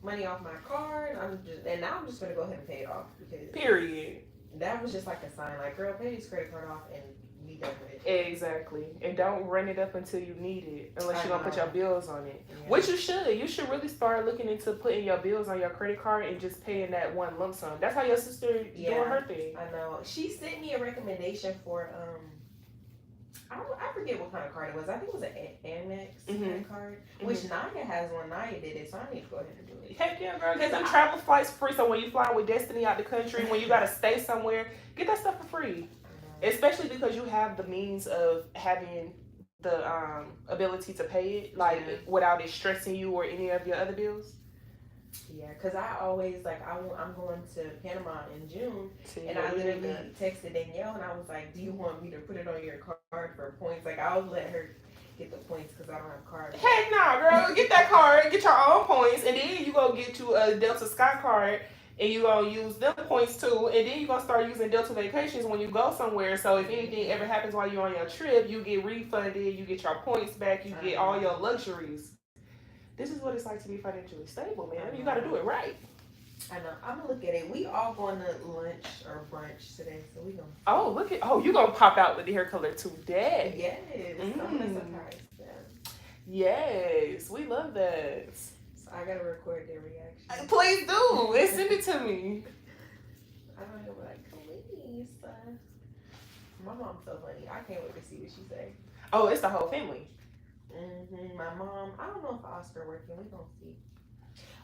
money off my card. And now I'm just going to go ahead and pay it off. Because period. That was just like a sign. Like, girl, pay this credit card off and be done with it. Exactly. And don't run it up until you need it, unless you're going to put your bills on it. Yeah. Which you should. You should really start looking into putting your bills on your credit card and just paying that one lump sum. That's how your sister doing her thing. I know. She sent me a recommendation for, I forget what kind of card it was. I think it was an Amex card, which Naya has one. Naya did it, so I need to go ahead and do it. Heck yeah, girl. Get some travel flights free. So when you fly with Destiny out the country, when you got to stay somewhere, get that stuff for free. Especially because you have the means of having the ability to pay it, like without it stressing you or any of your other bills. Yeah, because I always, like, I'm going to Panama in June, and I literally texted Danielle, and I was like, do you want me to put it on your card for points? Like, I'll let her get the points because I don't have a card. Heck nah, girl. Get that card, get your own points, and then you go get you a Delta Sky card, and you gonna use them points too, and then you gonna start using Delta Vacations when you go somewhere. So if anything ever happens while you're on your trip, you get refunded, you get your points back, you get all your luxuries. This is what it's like to be financially stable, man. You gotta do it right. I know. I'm gonna look at it. We all going to lunch or brunch today, so we gonna. Oh, look at! Oh, you gonna pop out with the hair color today? Yes. I'm gonna surprise them. Yes, we love that. So I gotta record their reaction. Please do. And send it to me. I don't know, like, please. My mom's so funny. I can't wait to see what she say. Oh, it's the whole family. My mom. I don't know if Oscar working. We gonna see.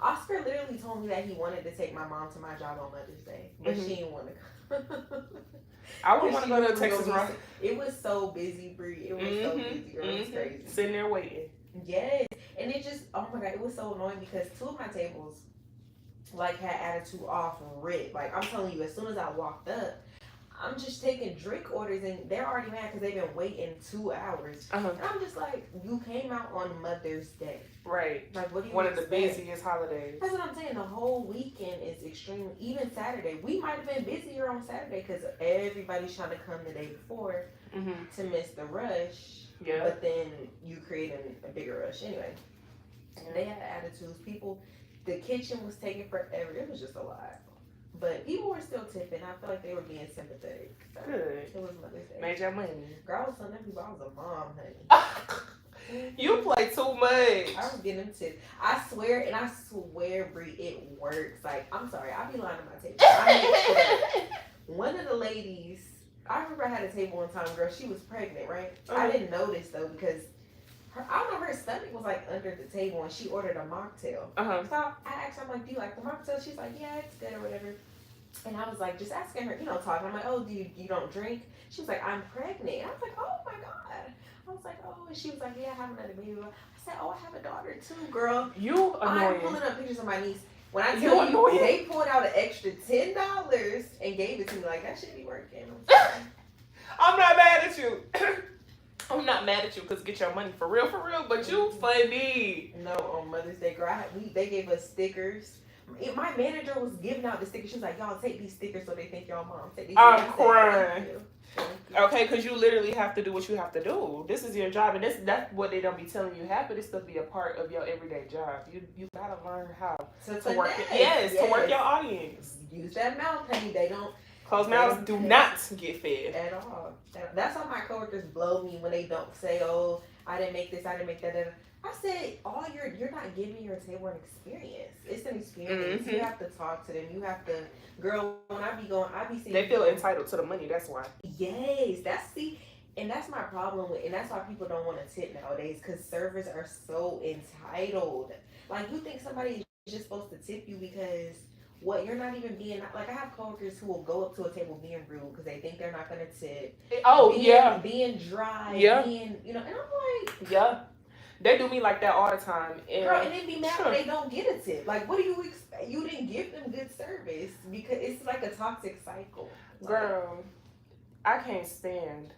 Oscar literally told me that he wanted to take my mom to my job on Mother's Day, but she didn't want to come. I would want to go to Texas. It was so busy, Bree. It was so busy. It was crazy. Sitting there waiting. Yes, and it just, oh my God, it was so annoying because two of my tables, like, had attitude off rip. Like, I'm telling you, as soon as I walked up, I'm just taking drink orders and they're already mad because they've been waiting 2 hours. And I'm just like, you came out on Mother's Day. Right. Like, what do you One expect? of the busiest holidays. That's what I'm saying. The whole weekend is extreme. Even Saturday. We might have been busier on Saturday because everybody's trying to come the day before to miss the rush. Yeah. But then you create a bigger rush. Anyway, they had attitudes. People, the kitchen was taking forever. It was just a lot. But people were still tipping. I feel like they were being sympathetic. So good. It was Mother's Day. Made your money. Girl, I was telling people I was a mom, honey. You play too much. I was getting them tips. I swear, Bree, it works. Like, I'm sorry, I be lying to my table. I make sure. One of the ladies, I remember I had a table one time, girl, she was pregnant, right? I didn't notice, though, because I don't know, her stomach was like under the table and she ordered a mocktail. So I asked her, I'm like, do you like the mocktail? She's like, yeah, it's good or whatever. And I was like, just asking her, talking. I'm like, oh, you don't drink? She was like, I'm pregnant. And I was like, oh my God. I was like, oh, and she was like, yeah, I have another baby. I said, oh, I have a daughter too, girl. You annoying. I'm pulling up pictures of my niece. When I tell you, they pulled out an extra $10 and gave it to me. Like, that should be working. I'm not mad at you. I'm not mad at you because get your money for real, but you funny. No, on Mother's Day, girl, they gave us stickers. My manager was giving out the stickers. She was like, y'all take these stickers so they think y'all mom. Take these I'm crying. Okay, because you literally have to do what you have to do. This is your job, and that's what they don't be telling you. Half of this stuff be a part of your everyday job. You gotta learn how to work it. Yes, to work your audience. Use that mouth, honey. They don't. Closed mouths do not get fed. At all. That's how my coworkers blow me when they don't say, oh, I didn't make this, I didn't make that. I said, you're not giving your table an experience. It's an experience. You have to talk to them. You have to, girl, when I be seeing. They feel entitled to the money, that's why. Yes, and that's my problem with, and that's why people don't want to tip nowadays, because servers are so entitled. Like, you think somebody is just supposed to tip you because what you're not even being, like, I have coworkers who will go up to a table being rude because they think they're not going to tip. Being dry. Yeah. And I'm like. Yeah. They do me like that all the time. And girl, and then be mad when they don't get a tip. Like, what do you expect? You didn't give them good service because it's like a toxic cycle. Girl, I can't stand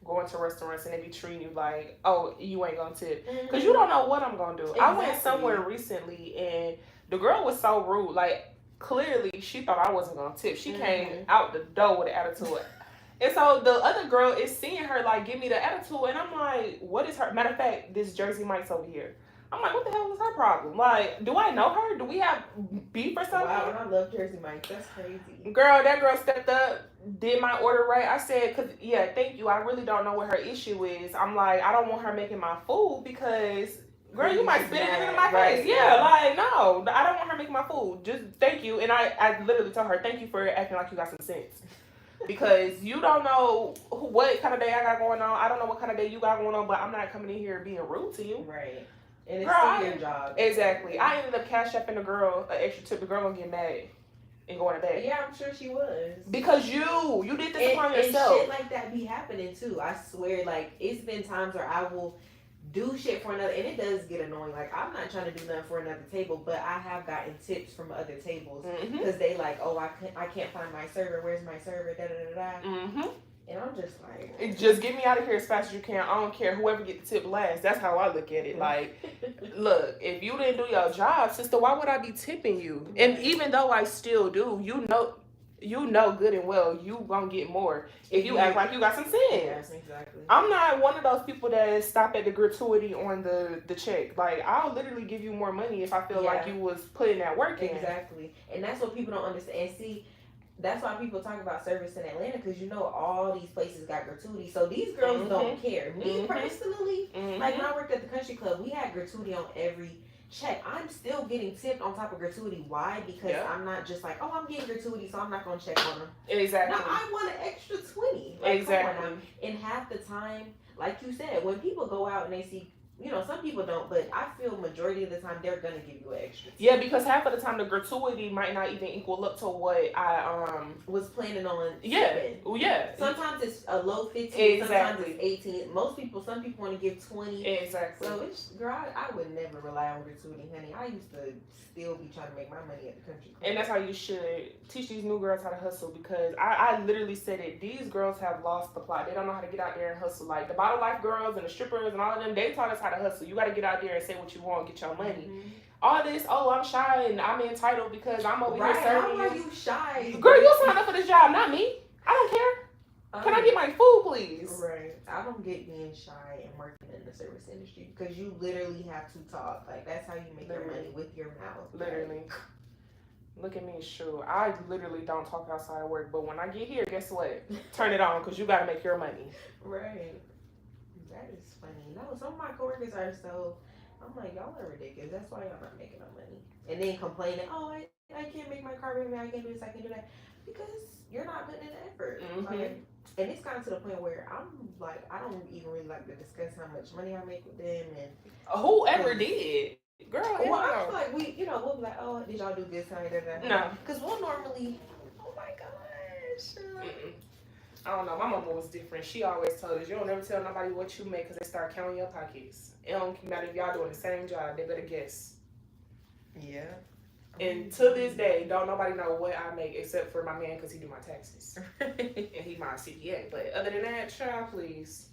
going to restaurants and they be treating you like, oh, you ain't gonna tip. Because you don't know what I'm gonna do. Exactly. I went somewhere recently and the girl was so rude. Like, clearly she thought I wasn't gonna tip. She came out the door with an attitude. And so the other girl is seeing her, like, give me the attitude. And I'm like, what is her? Matter of fact, this Jersey Mike's over here. I'm like, what the hell is her problem? Like, do I know her? Do we have beef or something? Wow, I love Jersey Mike's. That's crazy. Girl, that girl stepped up, did my order right. I said, thank you. I really don't know what her issue is. I'm like, I don't want her making my food because, girl, you might spit it in my face. Yeah, like, no, I don't want her making my food. Just thank you. And I literally told her, thank you for acting like you got some sense. Because you don't know what kind of day I got going on. I don't know what kind of day you got going on, but I'm not coming in here being rude to you. Right. And it's still your job. Exactly. I ended up cash apping the girl an extra tip. The girl gonna get mad and go in the bag. Yeah, I'm sure she was. Because you did this upon yourself. And shit like that be happening too. I swear, like, it's been times where I will do shit for another, and it does get annoying. Like, I'm not trying to do nothing for another table, but I have gotten tips from other tables because they like, oh, I can't find my server. Where's my server? Da da da da. And I'm just like, just get me out of here as fast as you can. I don't care. Whoever get the tip last. That's how I look at it. Like, look, if you didn't do your job, sister, why would I be tipping you? And even though I still do, you know good and well you gonna get more if you act like you got some sense. Yes, exactly. I'm not one of those people that stop at the gratuity on the check. Like, I'll literally give you more money if I feel like you was putting that work in. Exactly. And that's what people don't understand. And see, that's why people talk about service in Atlanta, because all these places got gratuity. So these girls don't care. Me personally, like when I worked at the country club, we had gratuity on every check. I'm still getting tipped on top of gratuity. Why? Because I'm not just like, oh, I'm getting gratuity, so I'm not gonna check on them. Exactly. Now I want an extra 20. Like, exactly. And half the time, like you said, when people go out and they see, you know, some people don't, but I feel majority of the time they're gonna give you an extra. Yeah, because half of the time the gratuity might not even equal up to what I was planning on. Yeah, yeah. Sometimes it's a low 15. Exactly. Sometimes it's 18. Some people want to give 20. Exactly. So it's, girl, I would never rely on gratuity, honey. I used to still be trying to make my money at the country club. And that's how you should teach these new girls how to hustle, because I literally said it. These girls have lost the plot. They don't know how to get out there and hustle. Like the Bottle Life girls and the strippers and all of them, they taught us how to hustle. You got to get out there and say what you want, get your money. Mm-hmm. All this, oh, I'm shy and I'm entitled because I'm over here serving. How are you shy? Girl, you signed up for this job, not me. I don't care. Can I get my food, please? Right. I don't get being shy and working in the service industry, because you literally have to talk. Like, that's how you make your money, with your mouth. Literally. Look at me, sure. I literally don't talk outside of work, but when I get here, guess what? Turn it on, because you got to make your money. Right. That is funny. No, some of my coworkers are so... I'm like, y'all are ridiculous. That's why y'all not making no money. And then complaining, oh, I can't make my car payment. I can't do this. I can't do that. Because you're not putting in the effort. Mm-hmm. Like, and it's gotten to the point where I'm like, I don't even really like to discuss how much money I make with them. And whoever did. Girl, well, I feel like we'll be like, oh, did y'all do this? No. Because we'll normally, oh my gosh. I don't know. My mama was different. She always told us, you don't ever tell nobody what you make, because they start counting your pockets. It don't matter if y'all doing the same job. They better guess. Yeah. And to this day, don't nobody know what I make except for my man, because he do my taxes. And he my CPA. But other than that, child, please.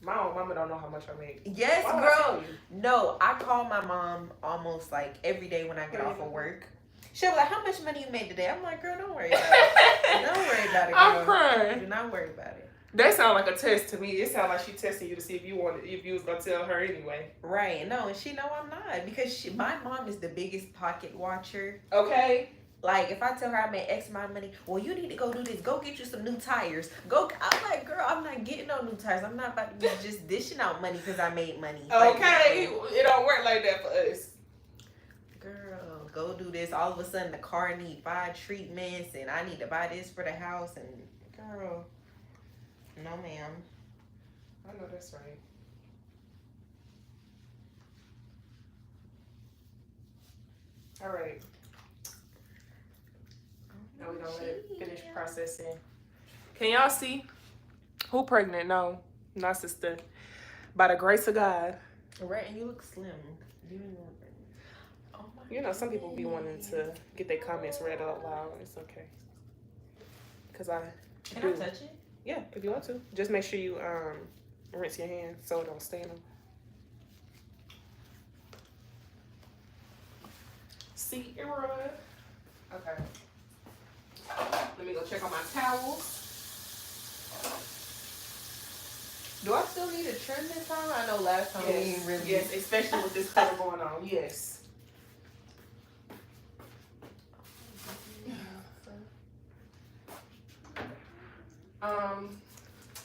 My own mama don't know how much I make. Yes, girl. No, I call my mom almost like every day when I get off of work. She'll be like, how much money you made today? I'm like, girl, don't worry about it. Don't worry about it, girl. I'm crying. Do not worry about it. That sounds like a test to me. It sounds like she testing you to see if you was gonna tell her anyway. Right. No, and she know I'm not, because my mom is the biggest pocket watcher. Okay. Like, if I tell her I made X amount of money, well, you need to go do this. Go get you some new tires. I'm like, girl, I'm not getting no new tires. I'm not about to be just dishing out money because I made money. Okay. Like, it don't work like that for us. Girl, go do this. All of a sudden, the car need 5 treatments, and I need to buy this for the house. And, girl, no, ma'am. I know that's right. All right. Now we're gonna let it finish processing. Can y'all see? Who pregnant? No, not sister. By the grace of God. Right, and you look slim. You know, some people be wanting to get their comments read out loud. It's okay. Because I Can do. I touch it? Yeah, if you want to. Just make sure you rinse your hands so it don't stain them. See, Era. Okay. Let me go check on my towels. Do I still need to trim this time? I know last time we didn't really. Yes, especially with this color going on. Yes.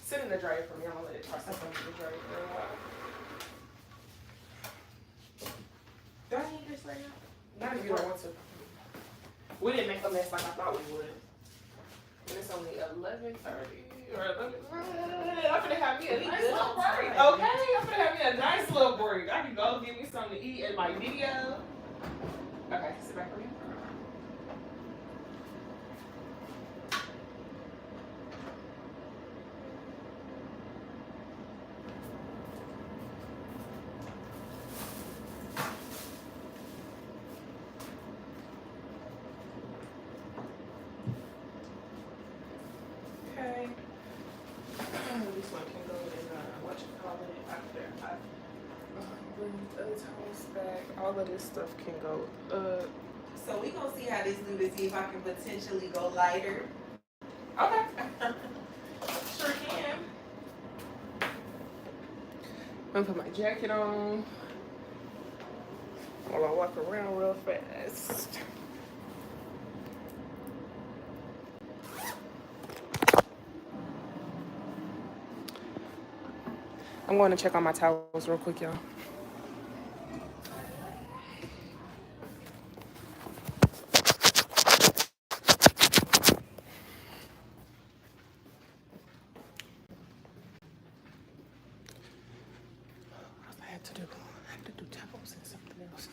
Sit in the dryer for me. I'm gonna let it process into the dryer for a while. Do I need this right now? Not if you don't want to. We didn't make a mess like I thought we would. And it's only 11:30 or 11. I'm gonna have me a nice little break. Okay, I'm gonna have me a nice little break. I can go get me something to eat in my video. Okay, sit back for me. This one can go in, what you call it, after I bring the other towels back. All of this stuff can go up. So we gonna see how this do to see if I can potentially go lighter. Okay. Sure can. I'm gonna put my jacket on while I walk around real fast. I'm going to check on my towels real quick, y'all. have to do. I have to do temples and something else.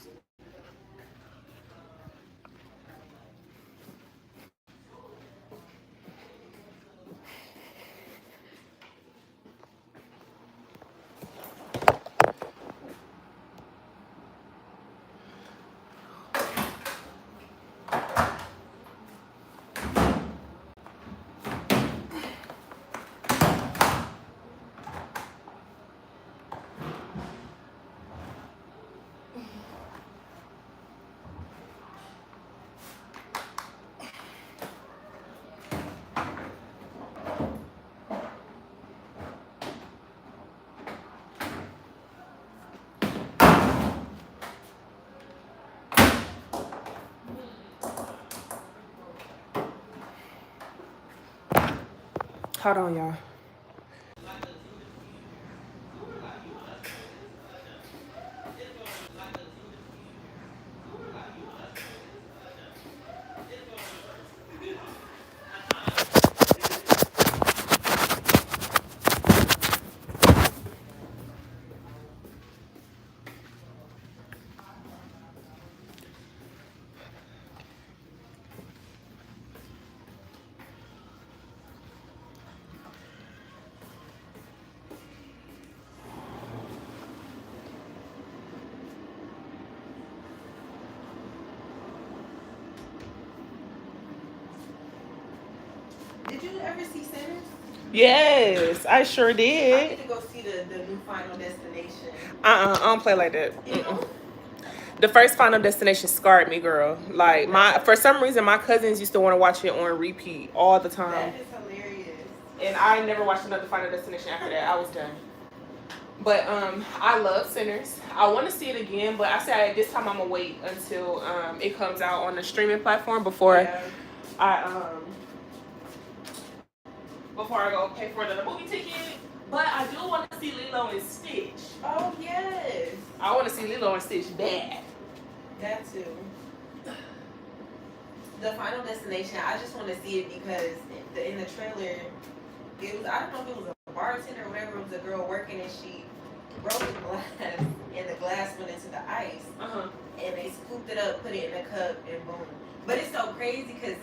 Hold on, y'all. Did you ever see Sinners? Yes, I sure did. I need to go see the new Final Destination. I don't play like that. The first Final Destination scarred me, girl. Like for some reason, my cousins used to want to watch it on repeat all the time. That is hilarious. And I never watched another Final Destination after that. I was done. But I love Sinners. I want to see it again, but I said this time I'm gonna wait until it comes out on the streaming platform before I go pay for the movie ticket. But I do want to see Lilo and Stitch. Oh yes. I want to see Lilo and Stitch bad. That too. The Final Destination, I just want to see it because in the trailer, it was, I don't know if it was a bartender or whatever, it was a girl working and she broke the glass and the glass went into the ice. And they scooped it up, put it in a cup, and boom. But it's so crazy because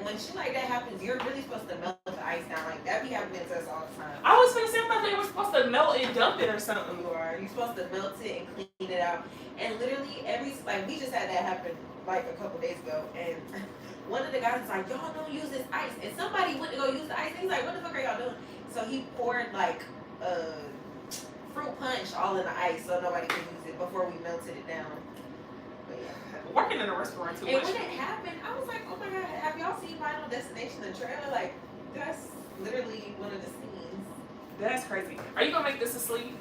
when shit like that happens, you're really supposed to melt the ice down. Like that be happening to us all the time. I was gonna say I thought they were supposed to melt and dump it or something. You're supposed to melt it and clean it out. And literally we just had that happen like a couple days ago, and one of the guys was like, y'all don't use this ice. And somebody went to go use the ice, and he's like, what the fuck are y'all doing? So he poured like fruit punch all in the ice so nobody could use it before we melted it down. But yeah. Working in a restaurant too. And when it happened, I was like, oh my god, have y'all seen Final Destination, the trailer? Like, that's literally one of the scenes. That's crazy. Are you gonna make this a sleeve?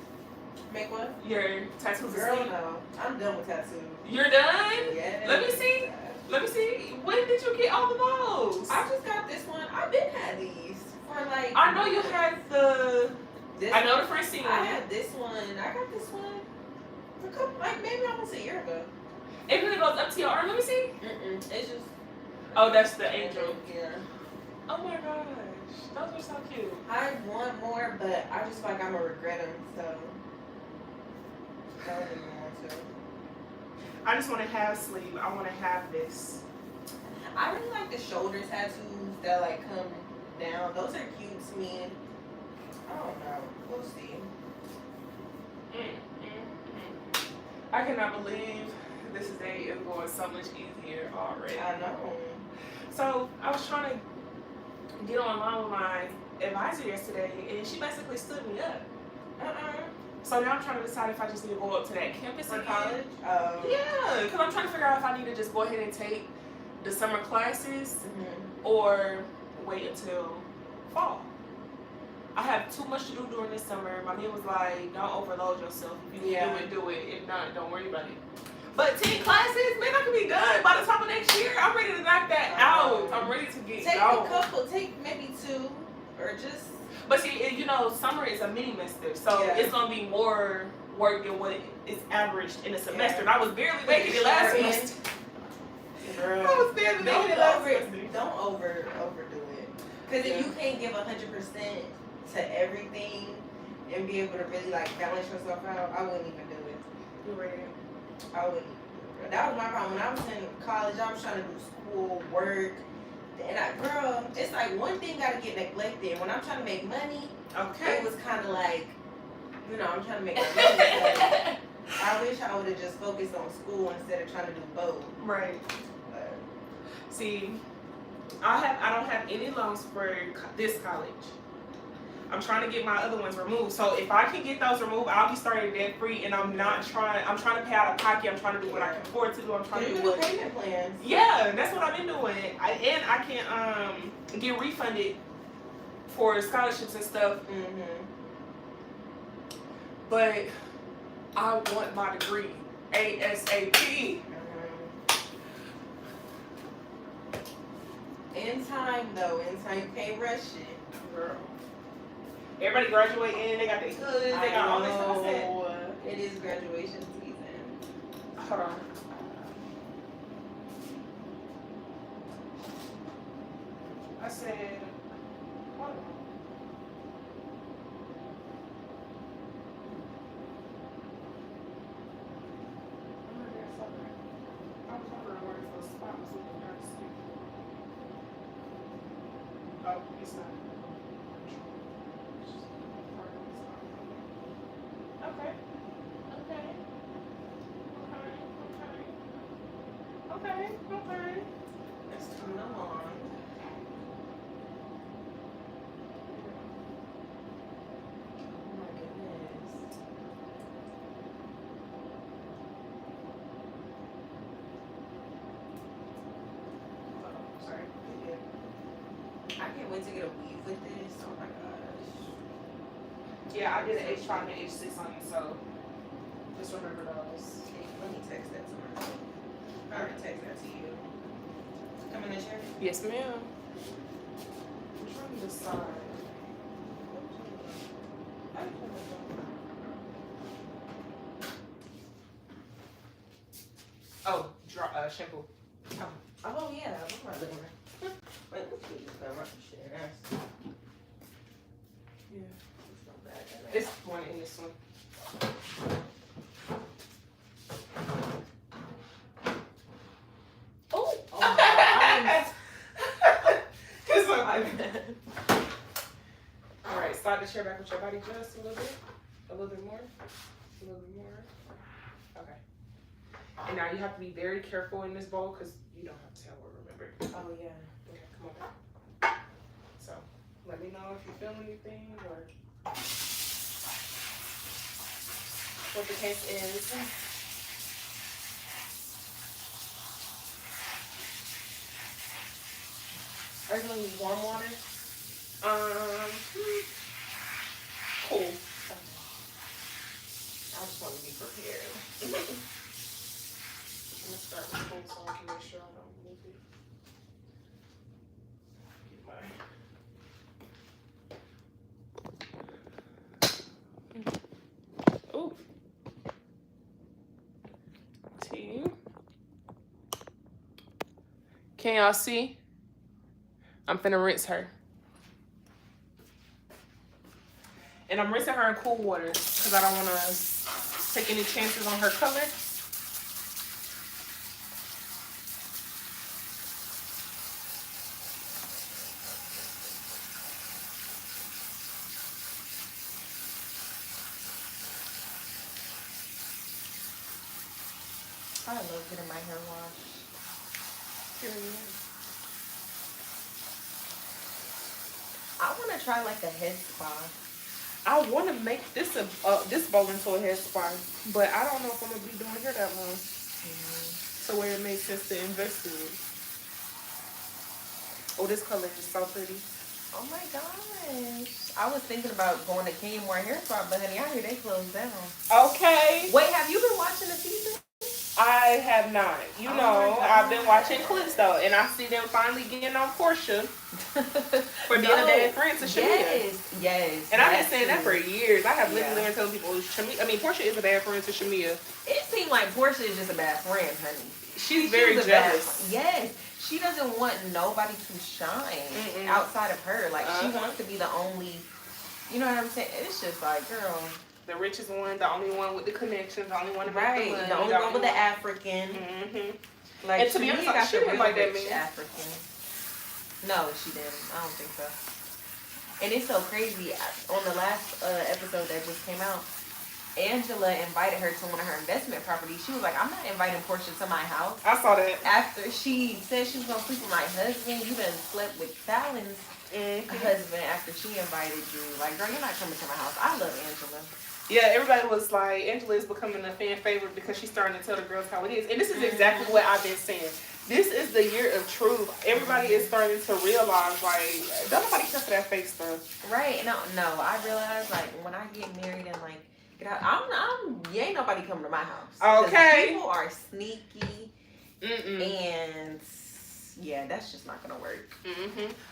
Make what? Your tattoos a Girl, sleeve? no. I'm done with tattoos. You're done? Yeah. Let me see. Let me see. When did you get all of those? I just got this one. I've been had these for like. I know you had I know the first scene. I had this one. I got this one a couple, like maybe almost a year ago. It really goes up to your arm. Let me see. It's just. Oh, that's the angel. Yeah. Oh my gosh, those are so cute. I want more, but I just feel like I'm gonna regret them. So. I don't even want to. I just want to have sleeve. I want to have this. I really like the shoulder tattoos that like come down. Those are cute to me. I don't know. We'll see. I cannot believe this day is going so much easier already. I know. So I was trying to get online with my advisor yesterday, and she basically stood me up. So now I'm trying to decide if I just need to go up to that campus for again. college. Yeah, because I'm trying to figure out if I need to just go ahead and take the summer classes or wait until fall. I have too much to do during this summer. My man was like, don't overload yourself. If you can do it, do it. If not, don't worry about it. But 10 classes, man, I can be done by the time of next year. I'm ready to knock that out. I'm ready to get going. Take maybe 2 or just. But see, you know, summer is a mini semester, so it's gonna be more work than what is averaged in a semester. And I was barely making it last semester. Girl, I was barely making it last semester. Don't overdo it. Because if you can't give 100% to everything, and be able to really like balance yourself out, I wouldn't even do it. You're right. I wouldn't. That was my problem. When I was in college, I was trying to do school, work. And girl, it's like one thing got to get neglected. When I'm trying to make money, okay, it was kind of like, you know, I'm trying to make my money. I wish I would have just focused on school instead of trying to do both. Right. But, see, I don't have any loans for this college. I'm trying to get my other ones removed. So if I can get those removed, I'll be starting debt free, and I'm trying to pay out of pocket. I'm trying to do what I can afford to do. I'm trying to do what payment plans. Yeah, that's what I've been doing. And I can get refunded for scholarships and stuff. Mm-hmm. But I want my degree ASAP. In time, though. In time, you can't rush it. Girl. Everybody graduating, they got their hoods, they got all this stuff. It is graduation season. Hold on. I said, hold on. I was wondering where the spot was looking at. Oh, it's not. Okay. That's coming along. Oh my goodness. Oh, sorry. I can't wait to get a weave with this. Oh my gosh. Yeah, I did an H5 and H6 on it, so just remember those. Okay, let me text that to myself. I already text that to you. Come in the chair? Yes, ma'am. I'm trying to decide. Oh, shampoo. Oh yeah, I'm not looking at. Wait, let's do this now. I'm share. Yeah. It's not bad. This one and this one. Oh my All right, slide the chair back with your body just a little bit. A little bit more. A little bit more. Okay. And now you have to be very careful in this bowl because you don't have to tell or remember. Oh yeah. Okay, come on back. So, let me know if you feel anything or what the case is. Are you going to use warm water? Cool. I just want to be prepared. I'm going to start with cold so I can make sure I don't move it. Get my... Ooh. Tea. Can y'all see? I'm finna rinse her. And I'm rinsing her in cool water because I don't want to take any chances on her color. I love getting my hair washed. Period. I want to try like a head spa. I want to make this this bowl into a hair spa, but I don't know if I'm gonna be doing hair that long. So where it makes sense to invest in it. Oh, this color is so pretty. Oh my gosh! I was thinking about going to Kenmore Hair Spa, but honey, I hear they closed down. Okay. Wait, have you been watching the season? I have not. You know, I've been watching clips though, and I see them finally getting on Portia for being a bad friend to Shamia. Yes. And I've been saying that for years. I have literally been telling people, Portia is a bad friend to Shamia. It seemed like Portia is just a bad friend, honey. She's very jealous. Yes. She doesn't want nobody to shine outside of her. Like, she wants to be the only You know what I'm saying? It's just like, girl. The richest one, the only one with the connections, the only one that right, the money, the only one with the African. Mm-hmm. Like, and to be honest, she didn't like that man. African. No, she didn't. I don't think so. And it's so crazy. On the last episode that just came out, Angela invited her to one of her investment properties. She was like, I'm not inviting Portia to my house. I saw that. After she said she was going to sleep with my husband, you done slept with Fallon's husband after she invited you. Like, girl, you're not coming to my house. I love Angela. Yeah, everybody was like, Angela is becoming a fan favorite because she's starting to tell the girls how it is. And this is exactly what I've been saying. This is the year of truth. Everybody is starting to realize, like, don't nobody care for that fake stuff. Right. No, I realize, like, when I get married and, like, you ain't nobody coming to my house. Okay. People are sneaky. And, yeah, that's just not going to work.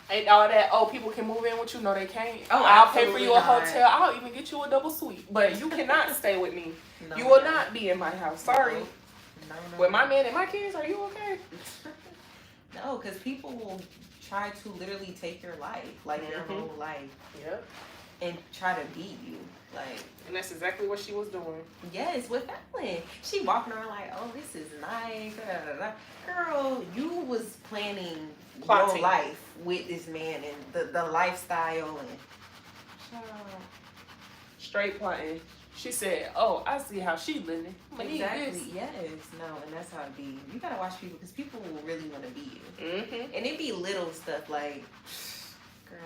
Ain't all that, people can move in with you. No, they can't. Oh, I'll pay for you a hotel. I'll even get you a double suite. But you cannot stay with me. No, you will not be in my house. Sorry. No. With my man and my kids, are you okay? No, because people will try to literally take your life, like your whole life. Yep. And try to beat you. Like, and that's exactly what she was doing. Yes, with Fallon. She walking around like, oh, this is nice. Da, da, da. Girl, you was plotting your life with this man and the lifestyle and straight plotting. She said, oh, I see how she living. Exactly. Yes. No, and that's how it be. You gotta watch people because people will really want to be you. And it be little stuff like, girl.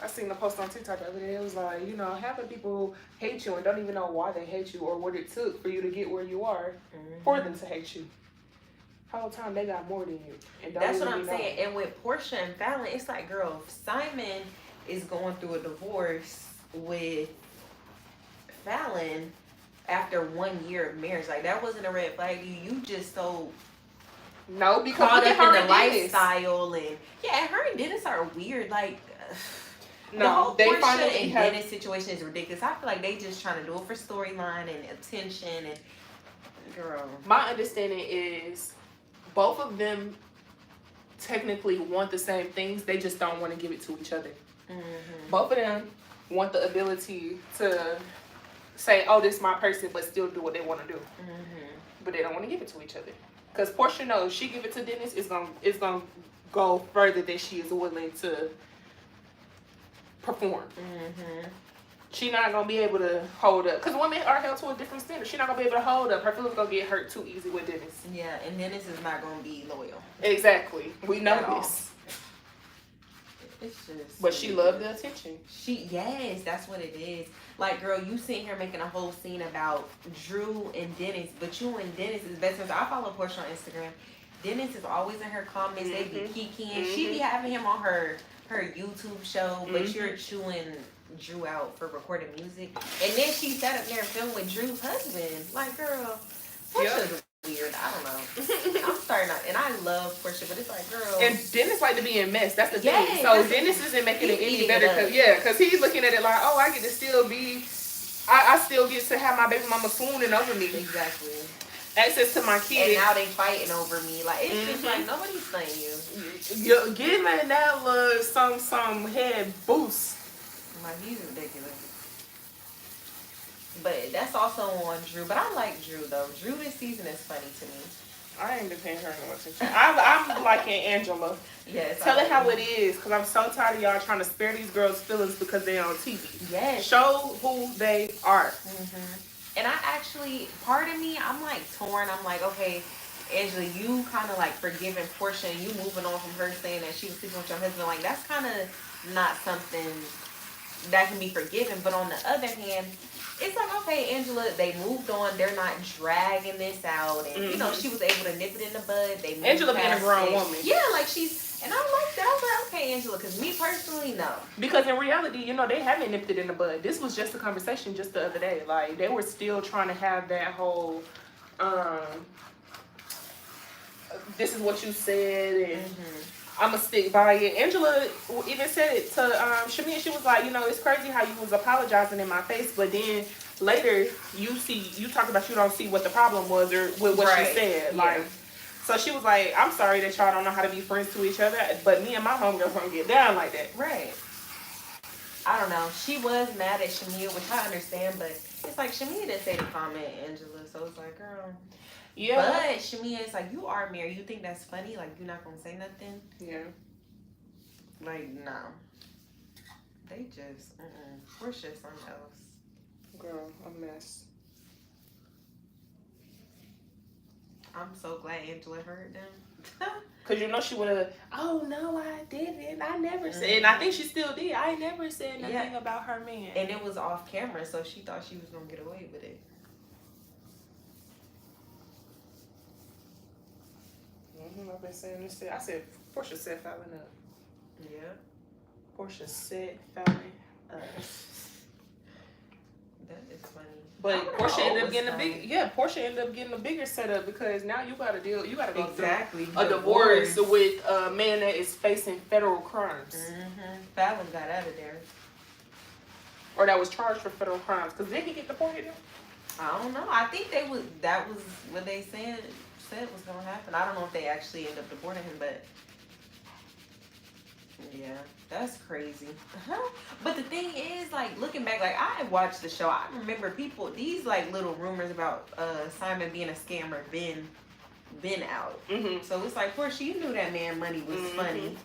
I seen a post on TikTok the other day. It was like, half the people hate you and don't even know why they hate you or what it took for you to get where you are for them to hate you. Whole time they got more than you. And that's what I'm saying. And with Portia and Fallon, it's like, girl, Simon is going through a divorce with Fallon after 1 year of marriage. Like, that wasn't a red flag. You just so no, because caught up in the lifestyle and her and Dennis are weird. Like. No, the whole Portia and Dennis situation is ridiculous. I feel like they just trying to do it for storyline and attention and girl. My understanding is both of them technically want the same things. They just don't want to give it to each other. Both of them want the ability to say, "Oh, this is my person," but still do what they want to do. But they don't want to give it to each other because Portia knows she give it to Dennis, it's gonna go further than she is willing to perform. She not gonna be able to hold up because women are held to a different standard. She not gonna be able to hold up. Her feelings gonna get hurt too easy with Dennis. Yeah, and Dennis is not gonna be loyal. Exactly, we know this. It's just. But she loved the attention. Yes, that's what it is. Like, girl, you sitting here making a whole scene about Drew and Dennis, but you and Dennis is best friends. I follow Portia on Instagram. Dennis is always in her comments. They be kikiing. She be having him on her YouTube show, but you're chewing Drew out for recording music. And then she sat up there and filmed with Drew's husband. Like, girl, Portia's weird. I don't know. I'm starting out, and I love Portia, but it's like, girl. And Dennis like to be in mess. That's the thing. So Dennis isn't making it any better because he's looking at it like, oh, I get to still be, I still get to have my baby mama swooning over me. Exactly. Access to my kids. And now they fighting over me. Like, it's just like, nobody's playing you. You're giving that little some head boost. Like, he's ridiculous. But that's also on Drew. But I like Drew, though. Drew this season is funny to me. I ain't been paying her no attention. I'm liking Angela. Yes. Tell it how it is, because I'm so tired of y'all trying to spare these girls' feelings because they're on TV. Yes. Show who they are. And I actually, part of me, I'm like torn. I'm like, okay, Angela, you kind of like forgiving Portia and you moving on from her saying that she was sleeping with your husband. Like, that's kind of not something that can be forgiven. But on the other hand, it's like, okay, Angela, they moved on. They're not dragging this out. And, she was able to nip it in the bud. They moved Angela being a grown woman. Yeah, like and I like that. I was like, okay, Angela, because me personally, no. Because in reality, they haven't nipped it in the bud. This was just a conversation just the other day. Like, they were still trying to have that whole, this is what you said, and I'm going to stick by it. Angela even said it to Shamia. She was like, it's crazy how you was apologizing in my face, but then later you talk about you don't see what the problem was or with what she said. Yeah. Like, so she was like, I'm sorry that y'all don't know how to be friends to each other, but me and my homegirls don't get down like that. Right. I don't know. She was mad at Shamia, which I understand, but it's like Shamia didn't say the comment, Angela. So it's like, girl. Yeah. But Shamia is like, you are married. You think that's funny? Like, you're not gonna say nothing? Yeah. Like, no. They just, we're just something else. Girl, a mess. I'm so glad Angela heard them. Because you know she would have, oh, no, I didn't. I never said. And I think she still did. I never said nothing about her man. And it was off camera, so she thought she was going to get away with it. I've been saying this. I said, Portia said fouling up. Yeah. Portia said fouling up. That is funny. But Portia ended up getting Portia ended up getting a bigger setup because now you gotta go through a divorce with a man that is facing federal crimes. Fallon got out of there. Or that was charged for federal crimes. Because did he get deported? I don't know. I think that was what they said was gonna happen. I don't know if they actually end up deporting him, but yeah, that's crazy. But the thing is, like, looking back, like, I watched the show. I remember these like little rumors about Simon being a scammer been out. So it's like, Portia, you knew that man money was funny.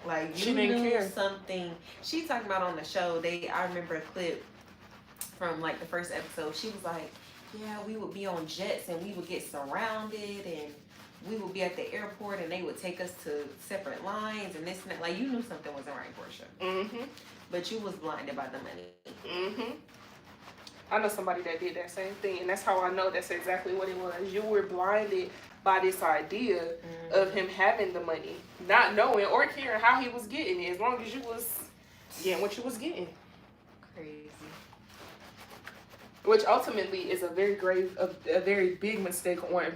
Like, you knew something. She's talking about on the show. I remember a clip from like the first episode. She was like, yeah, we would be on jets and we would get surrounded and we would be at the airport and they would take us to separate lines and this and that. Like, you knew something wasn't right, Portia. But you was blinded by the money. I know somebody that did that same thing, and that's how I know that's exactly what it was. You were blinded by this idea of him having the money, not knowing or caring how he was getting it, as long as you was getting what you was getting. Crazy. Which ultimately is a very big mistake on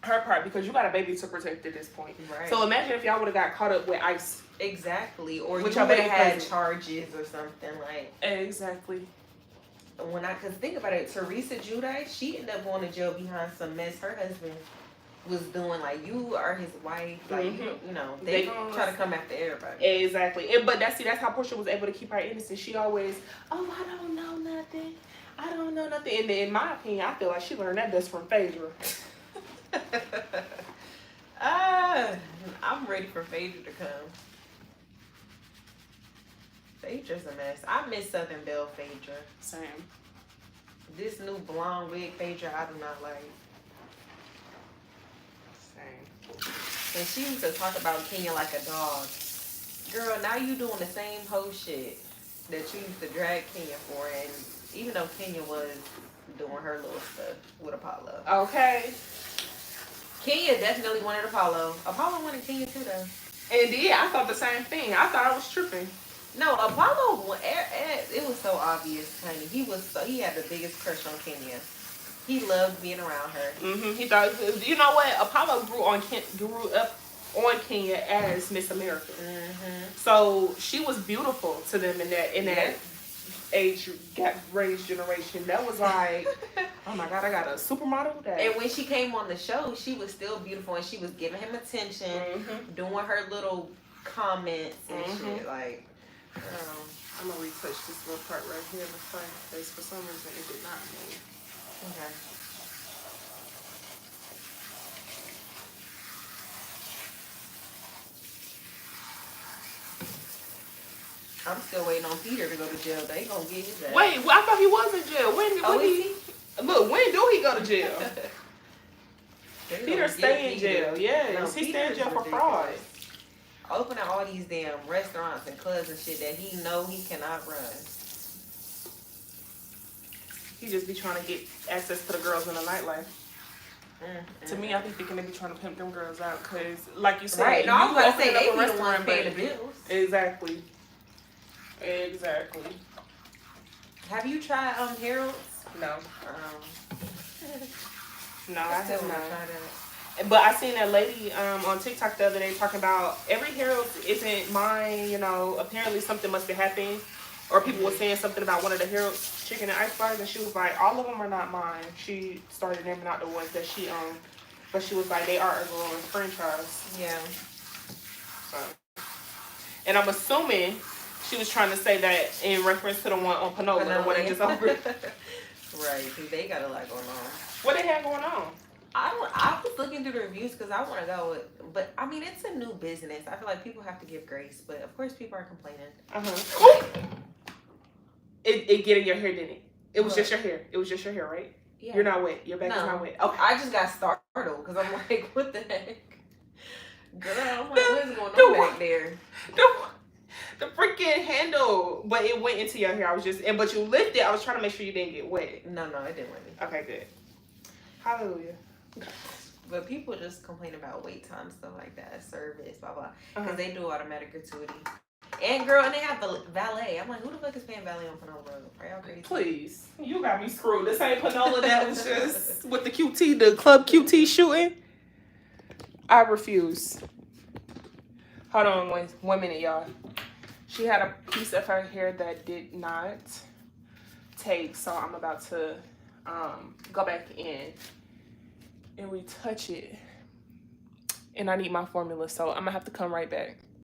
her part, because you got a baby to protect at this point. Right. So imagine if y'all would have got caught up with ICE. Exactly. Or you would have had charges or something like. Exactly. Cause think about it, Teresa Giudice, she ended up going to jail behind some mess her husband was doing. Like, you are his wife. Like, you know, they try to come after everybody. Exactly. But that's how Portia was able to keep her innocence. She always, oh, I don't know nothing. And in my opinion, I feel like she learned that from Phaedra. I'm ready for Phaedra to come. Phaedra's a mess. I miss Southern Belle Phaedra. Same. This new blonde wig Phaedra, I do not like. Same. And she used to talk about Kenya like a dog. Girl, now you doing the same whole shit that you used to drag Kenya for, and even though Kenya was doing her little stuff with Apollo. Okay. Kenya definitely wanted Apollo. Apollo wanted Kenya too, though. And yeah, I thought the same thing. I thought I was tripping. No, Apollo, it was so obvious, honey. He had the biggest crush on Kenya. He loved being around her. He thought, you know what? Apollo grew up on Kenya as Miss America. So she was beautiful to them in that age gap range generation. That was like, oh my God, I got a supermodel. And when she came on the show, she was still beautiful and she was giving him attention, doing her little comments and shit. Like, I'm gonna retouch this little part right here in the front face. For some reason, it did not move. Okay. I'm still waiting on Peter to go to jail. They gonna get his ass. Wait, I thought he was in jail. When do he go to jail? Peter stay in jail. Yes, he stay in jail for fraud. Opening all these damn restaurants and clubs and shit that he know he cannot run. He just be trying to get access to the girls in the nightlife. To me, I be thinking they be trying to pimp them girls out, because, like you said, right? No, I was gonna say they be the ones paying the bills. Exactly. Have you tried Harold's? No. No, I have not. But I seen that lady on TikTok the other day talking about every Harold's isn't mine. You know, apparently something must have happened, or people were saying something about one of the Harold's chicken and ice bars, and she was like, all of them are not mine. She started naming out the ones that she owned, but she was like, they are a growing franchise. Yeah. And I'm assuming She was trying to say that in reference to the one on Panola, the one that just over. Right, because they got a lot going on. What they had going on? I was looking through the reviews because I want to go with, but I mean, it's a new business. I feel like people have to give grace, but of course people are complaining. It get in your hair, didn't it? It was just your hair. It was just your hair, right? Yeah. You're not wet. Your back is not wet. Okay. I just got startled because I'm like, what the heck? Girl, I'm like, what is going on back there? The freaking handle, but it went into your hair. I was just, but you lifted. I was trying to make sure you didn't get wet. No, it didn't wet me. Okay, good. Hallelujah. But people just complain about wait time, stuff like that, service, blah blah, because they do automatic gratuity. And girl, and they have valet. I'm like, who the fuck is paying valet on Panola Road? Are y'all crazy? Please, you got me screwed. This ain't Panola that was just with the QT, the club QT shooting. I refuse. Hold on, 1 minute, y'all. She had a piece of her hair that did not take, so I'm about to go back in and retouch it. And I need my formula, so I'm gonna have to come right back.